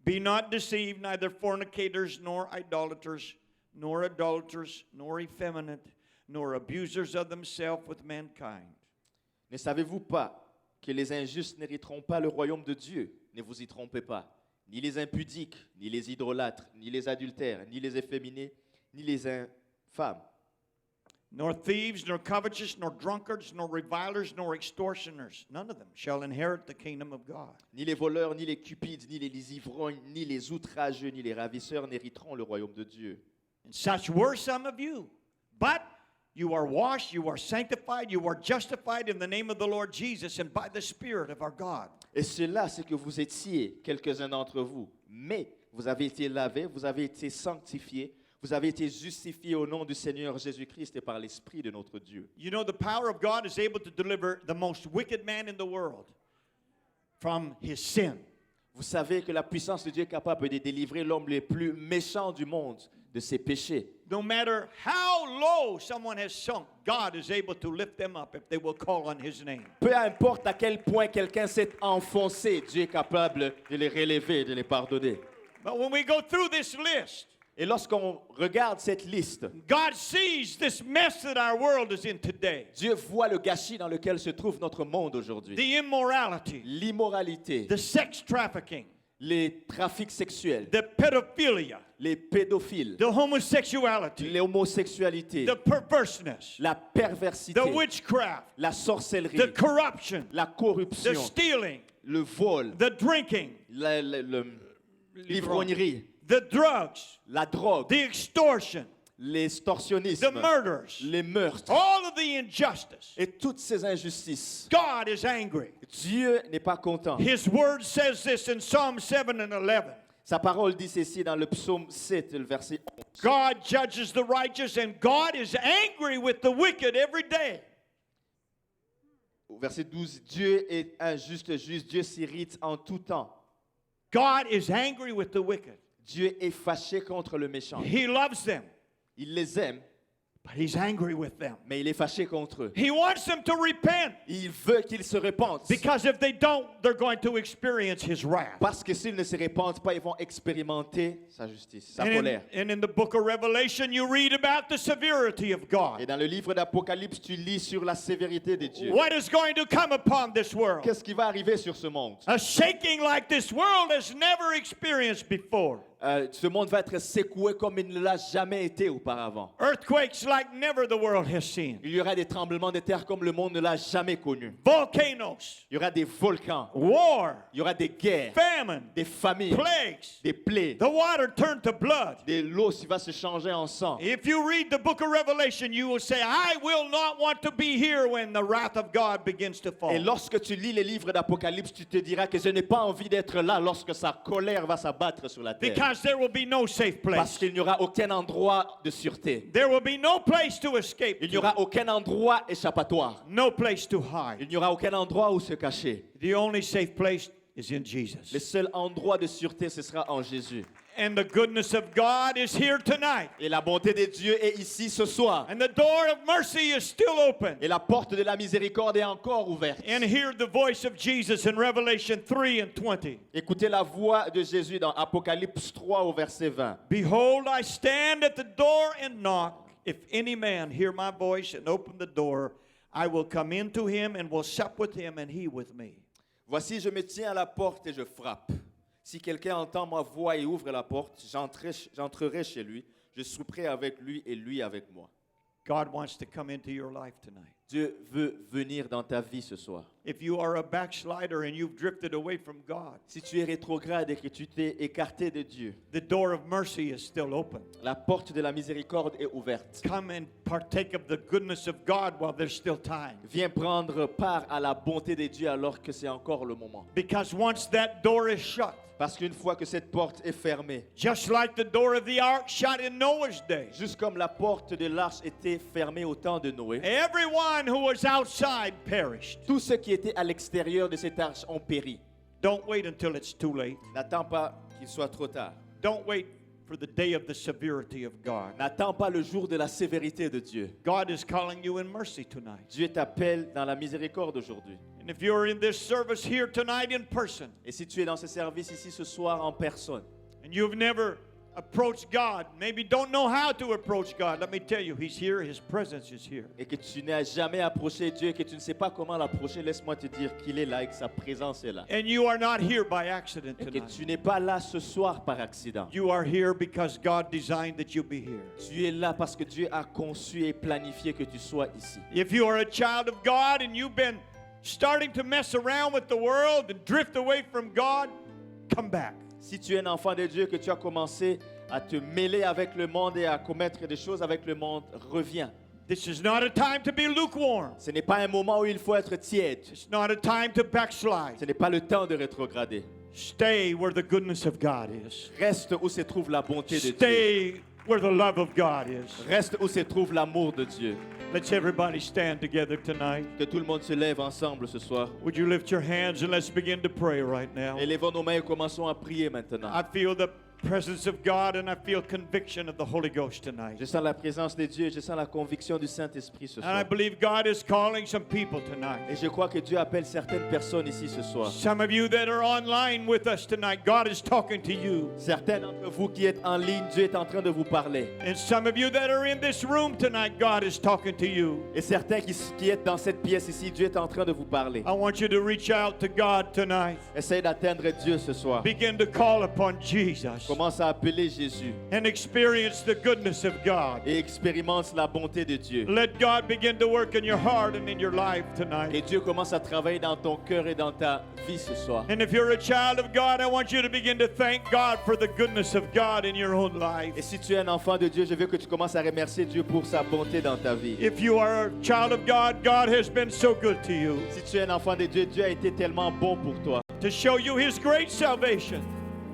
Be not deceived, neither fornicators, nor idolaters, nor adulterers, nor effeminate, nor abusers of themselves with mankind. Ne savez-vous pas que les injustes n'hériteront pas le royaume de Dieu? Ne vous y trompez pas. Ni les impudiques, ni les idolâtres, ni les adultères, ni les efféminés, ni les infâmes, Nor thieves, nor covetous, nor drunkards, nor revilers, nor extortioners. None of them shall inherit the kingdom of God. ni les voleurs, ni les cupides, ni les ivrognes, ni les outrageux, ni les ravisseurs n'hériteront le royaume de Dieu. And such were some of you. But You are washed, you are sanctified, you are justified in the name of the Lord Jesus and by the Spirit of our God. Et cela, c'est que vous étiez, quelques-uns d'entre vous, mais vous avez été lavés, vous avez été sanctifiés, vous avez été justifiés au nom du Seigneur Jésus-Christ et par l'Esprit de notre Dieu. You know, the power of God is able to deliver the most wicked man in the world from his sin. Vous savez que la puissance de Dieu est capable de délivrer l'homme le plus méchant du monde de ses péchés. No matter how low someone has sunk, God is able to lift them up if they will call on his name. Peu importe à quel point quelqu'un s'est enfoncé, Dieu est capable de les relever, de les pardonner. But when we go through this list, Et lorsqu'on regarde cette liste, God sees this mess that our world is in today. Dieu voit le gâchis dans lequel se trouve notre monde aujourd'hui. The immorality, L'immoralité, the sex trafficking, les trafics sexuels, the pedophilia, les pédophiles, the homosexuality, l'homosexualité, the perverseness, la perversité, the witchcraft, la sorcellerie, the corruption, la the corruption, stealing, le vol, the drinking, l'ivrognerie, the drugs, la drogue, the extortion, the l'extorsionnisme, murders, les meurtres all of the injustice. et toutes ces injustices. God is angry. Dieu n'est pas content. His word says this in Psalm 7 and 11. Sa parole dit ceci dans le psaume 7, le verset 11. God judges the righteous and God is angry with the wicked every day. Au verset 12, Dieu est un juste juge, Dieu s'irrite en tout temps. God is angry with the wicked. Dieu est fâché contre le méchant. He loves them, Il les aime, but he's angry with them. mais il est fâché contre eux. He wants them to repent Il veut qu'ils se répandent. because if they don't, they're going to experience his wrath. Parce que s'ils ne se répandent pas, ils vont expérimenter sa justice, sa colère. And in the book of Revelation, you read about the severity of Et God. dans le livre d'Apocalypse, tu lis sur la sévérité de Dieu. What is going to come upon this world? Qu'est-ce qui va arriver sur ce monde? A shaking like this world has never experienced before. Ce monde va être secoué comme il ne l'a jamais été auparavant. Earthquakes like never the world has seen. Il y aura des tremblements de terre comme le monde ne l'a jamais connu. Volcanoes, Il y aura des volcans, war, il y aura des guerres, famine, des famines, plagues. des plaies, The water turned to blood. de l'eau qui va se changer en sang. If you read the book of Revelation, you will say, I will not want to be here when the wrath of God begins to fall. Et lorsque tu lis les livres d'Apocalypse, tu te diras que je n'ai pas envie d'être là lorsque sa colère va s'abattre sur la terre. Because there will be no safe Parce place. qu'il n'y aura aucun endroit de sûreté. There will be no place to escape. Il n'y aura aucun endroit échappatoire. No place to hide. Il n'y aura aucun endroit où se cacher. The only safe place is in Le Jesus. seul endroit de sûreté, ce sera en Jésus. And the goodness of God is here tonight. Et la bonté de Dieu est ici ce soir. And the door of mercy is still open. Et la porte de la miséricorde est encore ouverte. And hear the voice of Jesus in Revelation 3 and 20. Écoutez la voix de Jésus dans Apocalypse 3 au verset 20. Behold, I stand at the door and knock. If any man hear my voice and open the door, I will come into him and will sup with him and he with me. Voici, je me tiens à la porte et je frappe. Si quelqu'un entend ma voix et ouvre la porte, j'entrerai chez lui, je souperai avec lui et lui avec moi. God wants to come into your life tonight. Dieu veut venir dans ta vie ce soir. If you are a backslider and you've drifted away from God, Si tu es rétrograde et que tu t'es écarté de Dieu, the door of mercy is still open. la porte de la miséricorde est ouverte. Come and partake of the goodness of God while there's still time. Viens prendre part à la bonté de Dieu alors que c'est encore le moment. Because once that door is shut, Parce qu'une fois que cette porte est fermée, just like the door of the ark shut in Noah's day, juste comme la porte de l'arche était fermée au temps de Noé, everyone who was outside perished. tous ceux qui étaient à l'extérieur de cette arche ont péri. Don't wait until it's too late. N'attends pas qu'il soit trop tard. Don't wait for the day of the severity of God. N'attends pas le jour de la sévérité de Dieu. God is calling you in mercy tonight. Dieu t'appelle dans la miséricorde aujourd'hui. And if you're in this service here tonight in person, Et si tu es dans ce service ici ce soir en personne, and you've never approached God, maybe don't know how to approach God, let me tell you, He's here, His presence is here. et que tu n'as jamais approché Dieu et que tu ne sais pas comment l'approcher, laisse-moi te dire qu'il est là et que sa présence est là. And you are not here by accident Et que tonight. tu n'es pas là ce soir par accident. You are here because God designed that you be here. Tu es là parce que Dieu a conçu et planifié que tu sois ici. If you are a child of God and you've been starting to mess around with the world and drift away from God, come back. Si tu es un enfant de Dieu, que tu as commencé à te mêler avec le monde et à commettre des choses avec le monde, reviens. This is not a time to be lukewarm. Ce n'est pas un moment où il faut être tiède. It's not a time to backslide. Ce n'est pas le temps de rétrograder. Stay where the goodness of God is. Reste où se trouve la bonté de Dieu. Stay where the love of God is. Reste où se trouve l'amour de Dieu. Let's everybody stand together tonight. Que tout le monde se lève ensemble ce soir. Would you lift your hands and let's begin to pray right now. Élevons nos mains et commençons à prier maintenant. I feel the presence of God and I feel conviction of the Holy Ghost tonight. Je sens la présence de Dieu et je sens la conviction du Saint-Esprit ce And I soir. believe God is calling some people tonight. Et je crois que Dieu appelle certaines personnes ici ce soir. Some of you that are online with us tonight, God is talking to you. Certains d'entre vous qui êtes en ligne, Dieu est en train de vous parler. And some of you that are in this room tonight, God is talking to you. Et certains qui êtes dans cette pièce ici, Dieu est en train de vous parler. I want you to reach out to God tonight. Essayez d'atteindre Dieu ce soir. Begin to call upon Jesus Commence à appeler Jésus and experience the goodness of God. et expérimente la bonté de Dieu. Let God begin to work in your heart and in your life Et tonight. Dieu commence à travailler dans ton cœur et dans ta vie ce soir. And if you're a child of God, I want you to begin to thank God for the goodness of God in your own Et life. si tu es un enfant de Dieu, je veux que tu commences à remercier Dieu pour sa bonté dans ta vie. If you are a child of God, God has been so good to you Si tu es un enfant de Dieu, Dieu a été tellement bon pour toi, to show you His great salvation,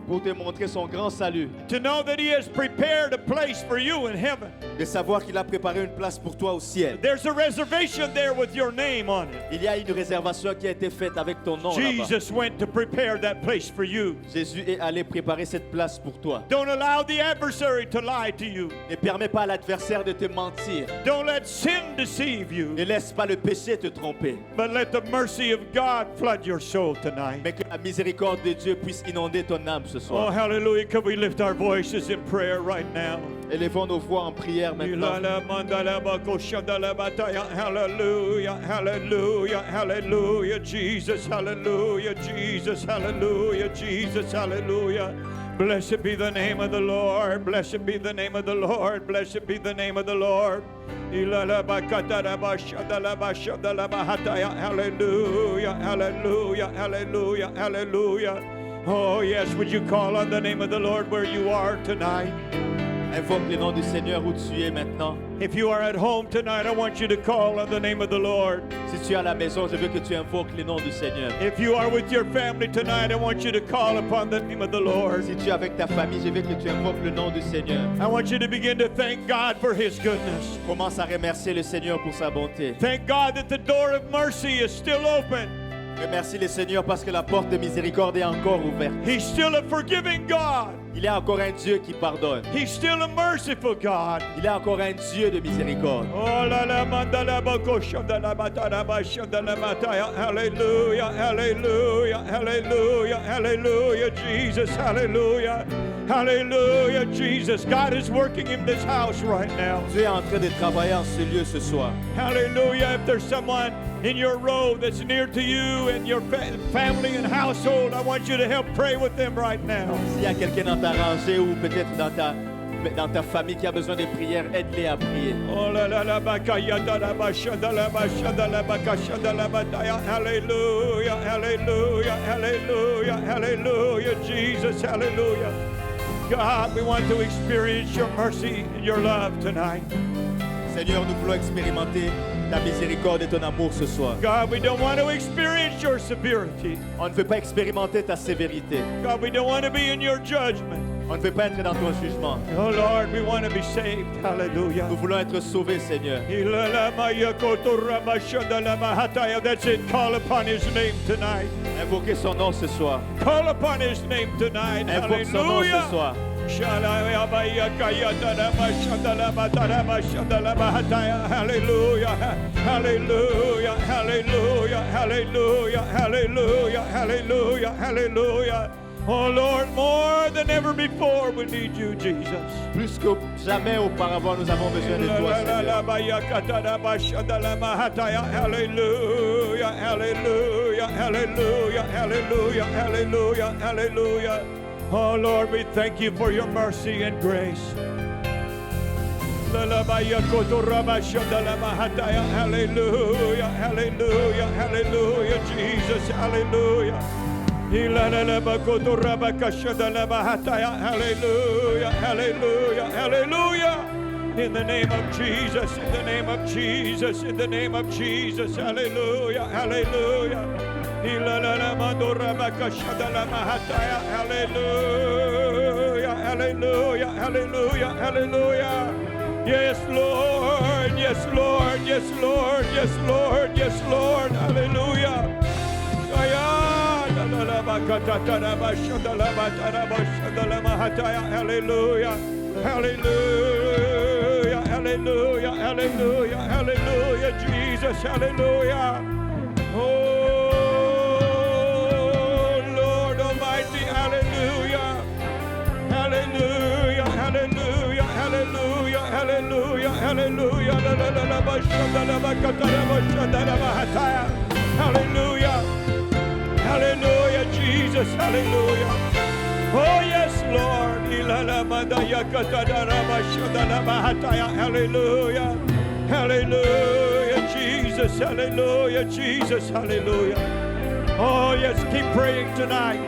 pour te montrer son grand salut, to know that He has prepared a place for you in heaven. de savoir qu'il a préparé une place pour toi au ciel. There's a reservation there with your name on it. Il y a une réservation qui a été faite avec ton nom là-bas. Jesus went to prepare that place for you. Jésus est allé préparer cette place pour toi. Don't allow the adversary to lie to you. Ne permets pas à l'adversaire de te mentir. Don't let sin deceive you. Ne laisse pas le péché te tromper. But let the mercy of God flood your soul tonight. Mais que la miséricorde de Dieu puisse inonder ton âme ce Oh, soir. hallelujah. Could we lift our voices in prayer right now? Élevons nos voix en prière maintenant. Hallelujah, hallelujah, hallelujah, Jesus, hallelujah, Jesus, hallelujah, Jesus, hallelujah. Blessed be the name of the Lord, blessed be the name of the Lord, blessed be the name of the Lord. Hallelujah, hallelujah, hallelujah, hallelujah. Oh, yes, would you call on the name of the Lord where you are tonight? Invoque le nom du Seigneur où tu es maintenant. If you are at home tonight, I want you to call on the name of the Lord. Si tu es à la maison, je veux que tu invoques le nom du Seigneur. If you are with your family tonight, I want you to call upon the name of the Lord. Si tu es avec ta famille, je veux que tu invoques le nom du Seigneur. I want you to begin to thank God for His goodness. Commence à remercier le Seigneur pour sa bonté. Thank God that the door of mercy is still open. Remercie le Seigneur parce que la porte de miséricorde est encore ouverte. He's still a forgiving God. Il est encore un Dieu qui pardonne. He's still a merciful God. Il est encore un Dieu de miséricorde. Oh, la la mandala bako shandala batara ba shandala bataya. Hallelujah, hallelujah, hallelujah, hallelujah, Jesus, hallelujah, hallelujah, Jesus. God is working in this house right now. Dieu est en train de travailler en ce lieu ce soir. Hallelujah. If there's someone in your row that's near to you and your family and household, I want you to help pray with them right now. S'il y a quelqu'un dans ta rangée ou peut-être dans ta famille qui a besoin de prière, aide-les à prier. Oh la la la bakaya da la bashada la bashada la bakashada la bataya. Hallelujah, hallelujah, hallelujah, hallelujah, Jesus, hallelujah. God, we want to experience your mercy and your love tonight. Seigneur, nous voulons expérimenter ta miséricorde et ton amour ce soir. God, we don't want to experience your severity. On ne veut pas expérimenter ta sévérité. God, we don't want to be in your judgment. On ne veut pas être dans ton jugement. Oh Lord, we want to be saved. Hallelujah. Nous voulons être sauvés, Seigneur. That's it. Call upon His name tonight. Invoquez son nom ce soir. Call upon His name tonight. Invoque son nom ce Hallelujah. soir. Hallelujah. Hallelujah. Hallelujah. Hallelujah. Hallelujah. Hallelujah. Hallelujah. Oh Lord, more than ever before, we need you, Jesus. Plus que jamais auparavant, nous avons besoin de toi, Seigneur. Hallelujah, hallelujah, hallelujah, hallelujah, hallelujah, hallelujah. Oh Lord, we thank you for your mercy and grace. Hallelujah, hallelujah, hallelujah, Jesus, hallelujah. Hallelujah, hallelujah, hallelujah, In the name of Jesus, in the name of Jesus, in the name of Jesus. Hallelujah, hallelujah. Hallelujah, hallelujah, hallelujah, hallelujah. Yes, Lord, yes, Lord, yes, Lord, yes, Lord, yes, Lord. Hallelujah. Hallelujah. Hallelujah, hallelujah, hallelujah, hallelujah, Jesus, hallelujah. Oh, Lord Almighty, hallelujah. Hallelujah, hallelujah, hallelujah, hallelujah, hallelujah. Hallelujah, hallelujah, Jesus, hallelujah. Oh, yes, Lord. Hallelujah. Hallelujah, Jesus. Hallelujah, Jesus. Hallelujah. Oh, yes, keep praying tonight.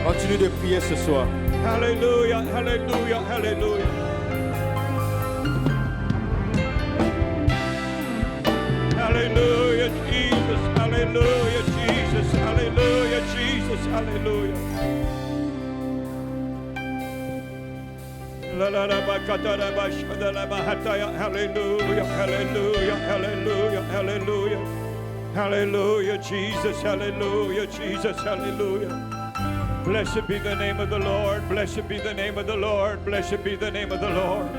Continue de prier ce soir. Hallelujah, hallelujah, hallelujah. Hallelujah, Jesus. Hallelujah, Jesus. Hallelujah, Jesus. Hallelujah. Hallelujah, hallelujah, hallelujah, hallelujah. Hallelujah, Jesus, hallelujah, Jesus, hallelujah. Blessed be the name of the Lord, blessed be the name of the Lord, blessed be the name of the Lord.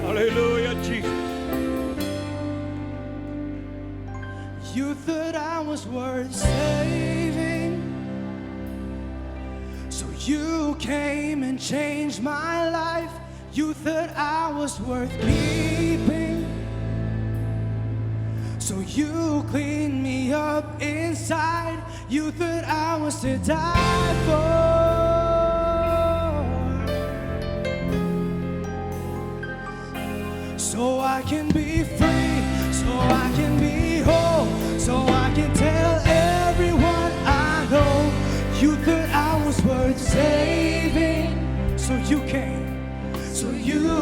Hallelujah, Jesus. You thought I was worth saving, so you came and changed my life. You thought I was worth keeping, so you cleaned me up inside. You thought I was to die for, so I can be free, so I can be whole, so I can tell everyone I know. You thought I was worth saving, so you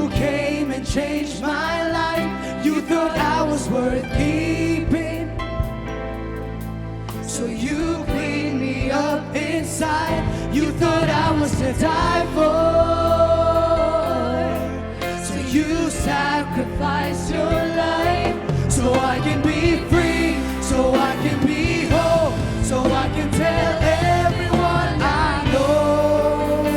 came and changed my life. You thought I was worth keeping, so you cleaned me up inside. You thought I was to die for, so you sacrificed your life, so I can be free, so I can be whole, so I can tell everyone I know.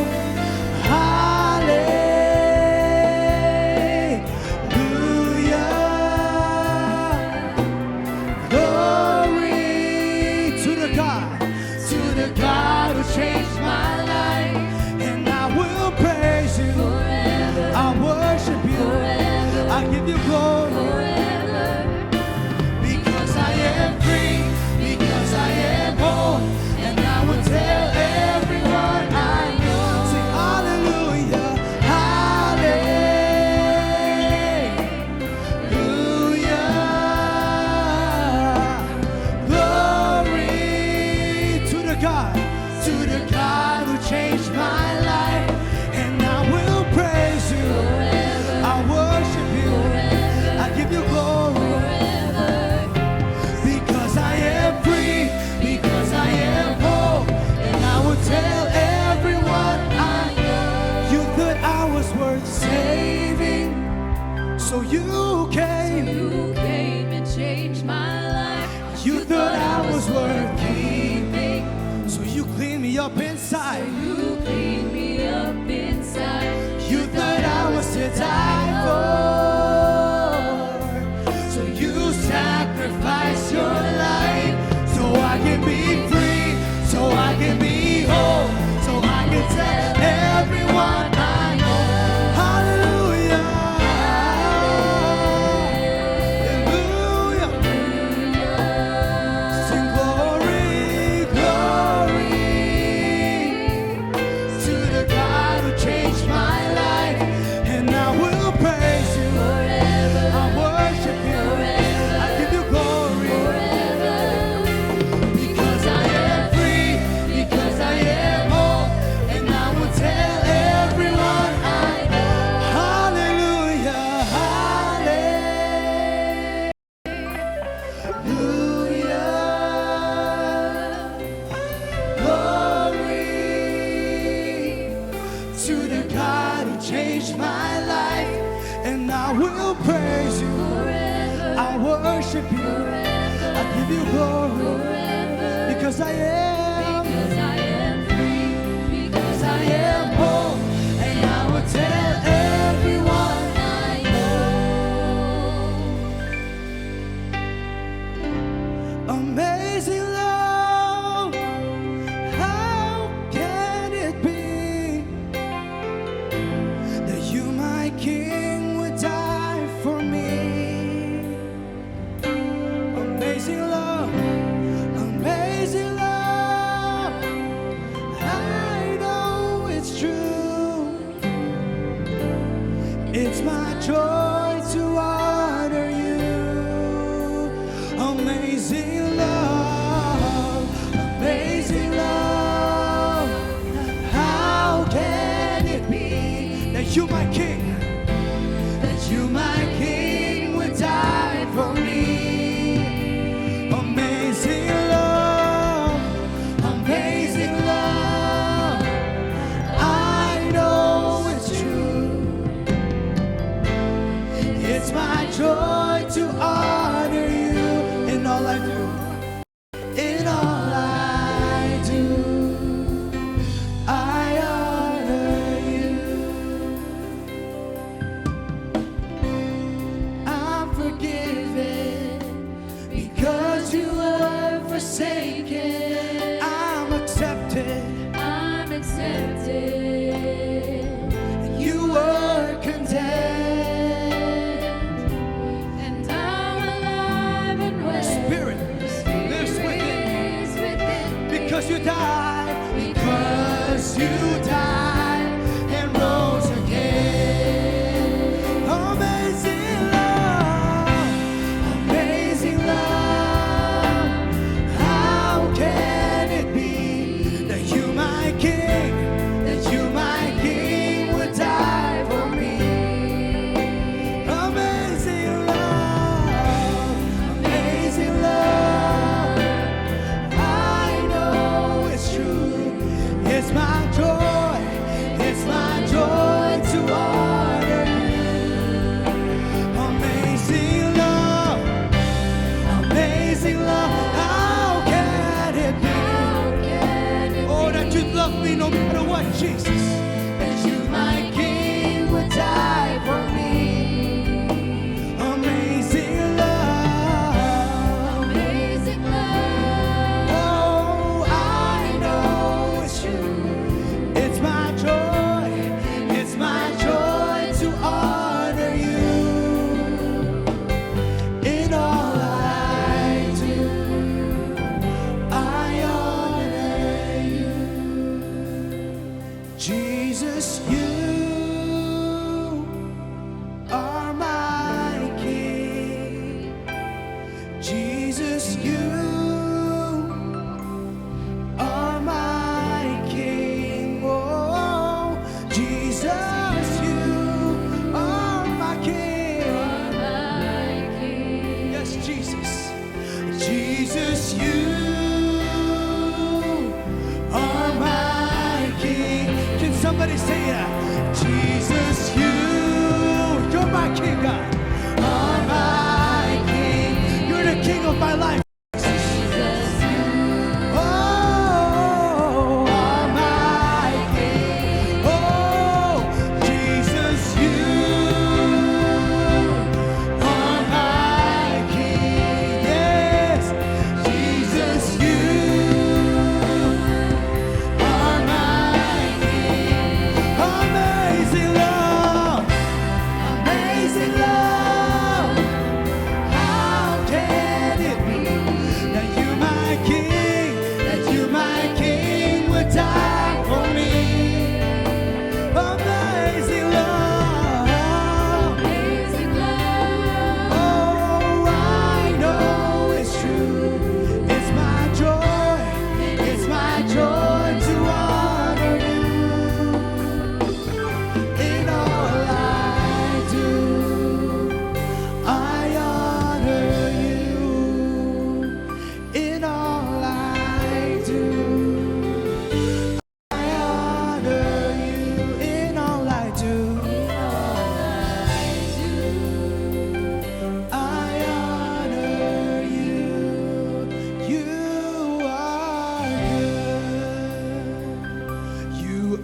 Hallelujah, glory to the God who changed my life, and I will praise you forever. I worship you forever. I give you glory forever, because I am free, because I am whole, and I will tell everyone I know. Sing hallelujah, hallelujah, glory to the God who changed my life, and I will praise you forever. I worship you forever. I give you glory forever, because I am free, because I am whole, and I will tell everyone I know. You thought I was worth saving, so you came. You came and changed my life. You thought I was worth keeping, so you cleaned me up inside. You cleaned me up inside. You thought I was to die for, so you sacrificed your life, so I can be free, so I can be whole, so I can tell everyone I know. Hallelujah, hallelujah, sing glory, glory will praise you. forever, I worship you. forever, I give you glory forever. because I am. Because I am free, because I I am am whole, and I will tell everyone. I know. Amazing love, how can it be that you, my King, would die for me? Amazing love, amazing love, I know it's true. It's my joy to honor you. Amazing love, amazing love. How can it be that you, my King, that you, my King, would die for me? Amazing love, amazing love. I know it's true. It's my joy to honor you in all I do. In all I do, I honor you. I'm forgiven because you were forsaken. I'm accepted. I'm accepted. You were condemned. And I'm alive and well. Spirit lives within. Lives within me. Because you died. Because you died and rose again. Amazing love. Amazing love. How can it be that you, my King, that you, my King, would die for me? Amazing love. Amazing love. I know it's true. It's my joy. It's my joy to honor you. Amazing love. Amazing love. How can it be? How can it Oh, be that you'd love me no matter what, Jesus. That you, my King, would die for me. Amazing love. amazing love? Oh, I know it's true. It's my joy. It's my joy to honor you. In all I do, I honor you. Jesus.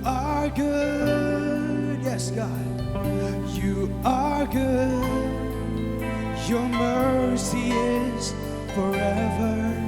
are good. Yes, God. You are good. Your mercy is forever.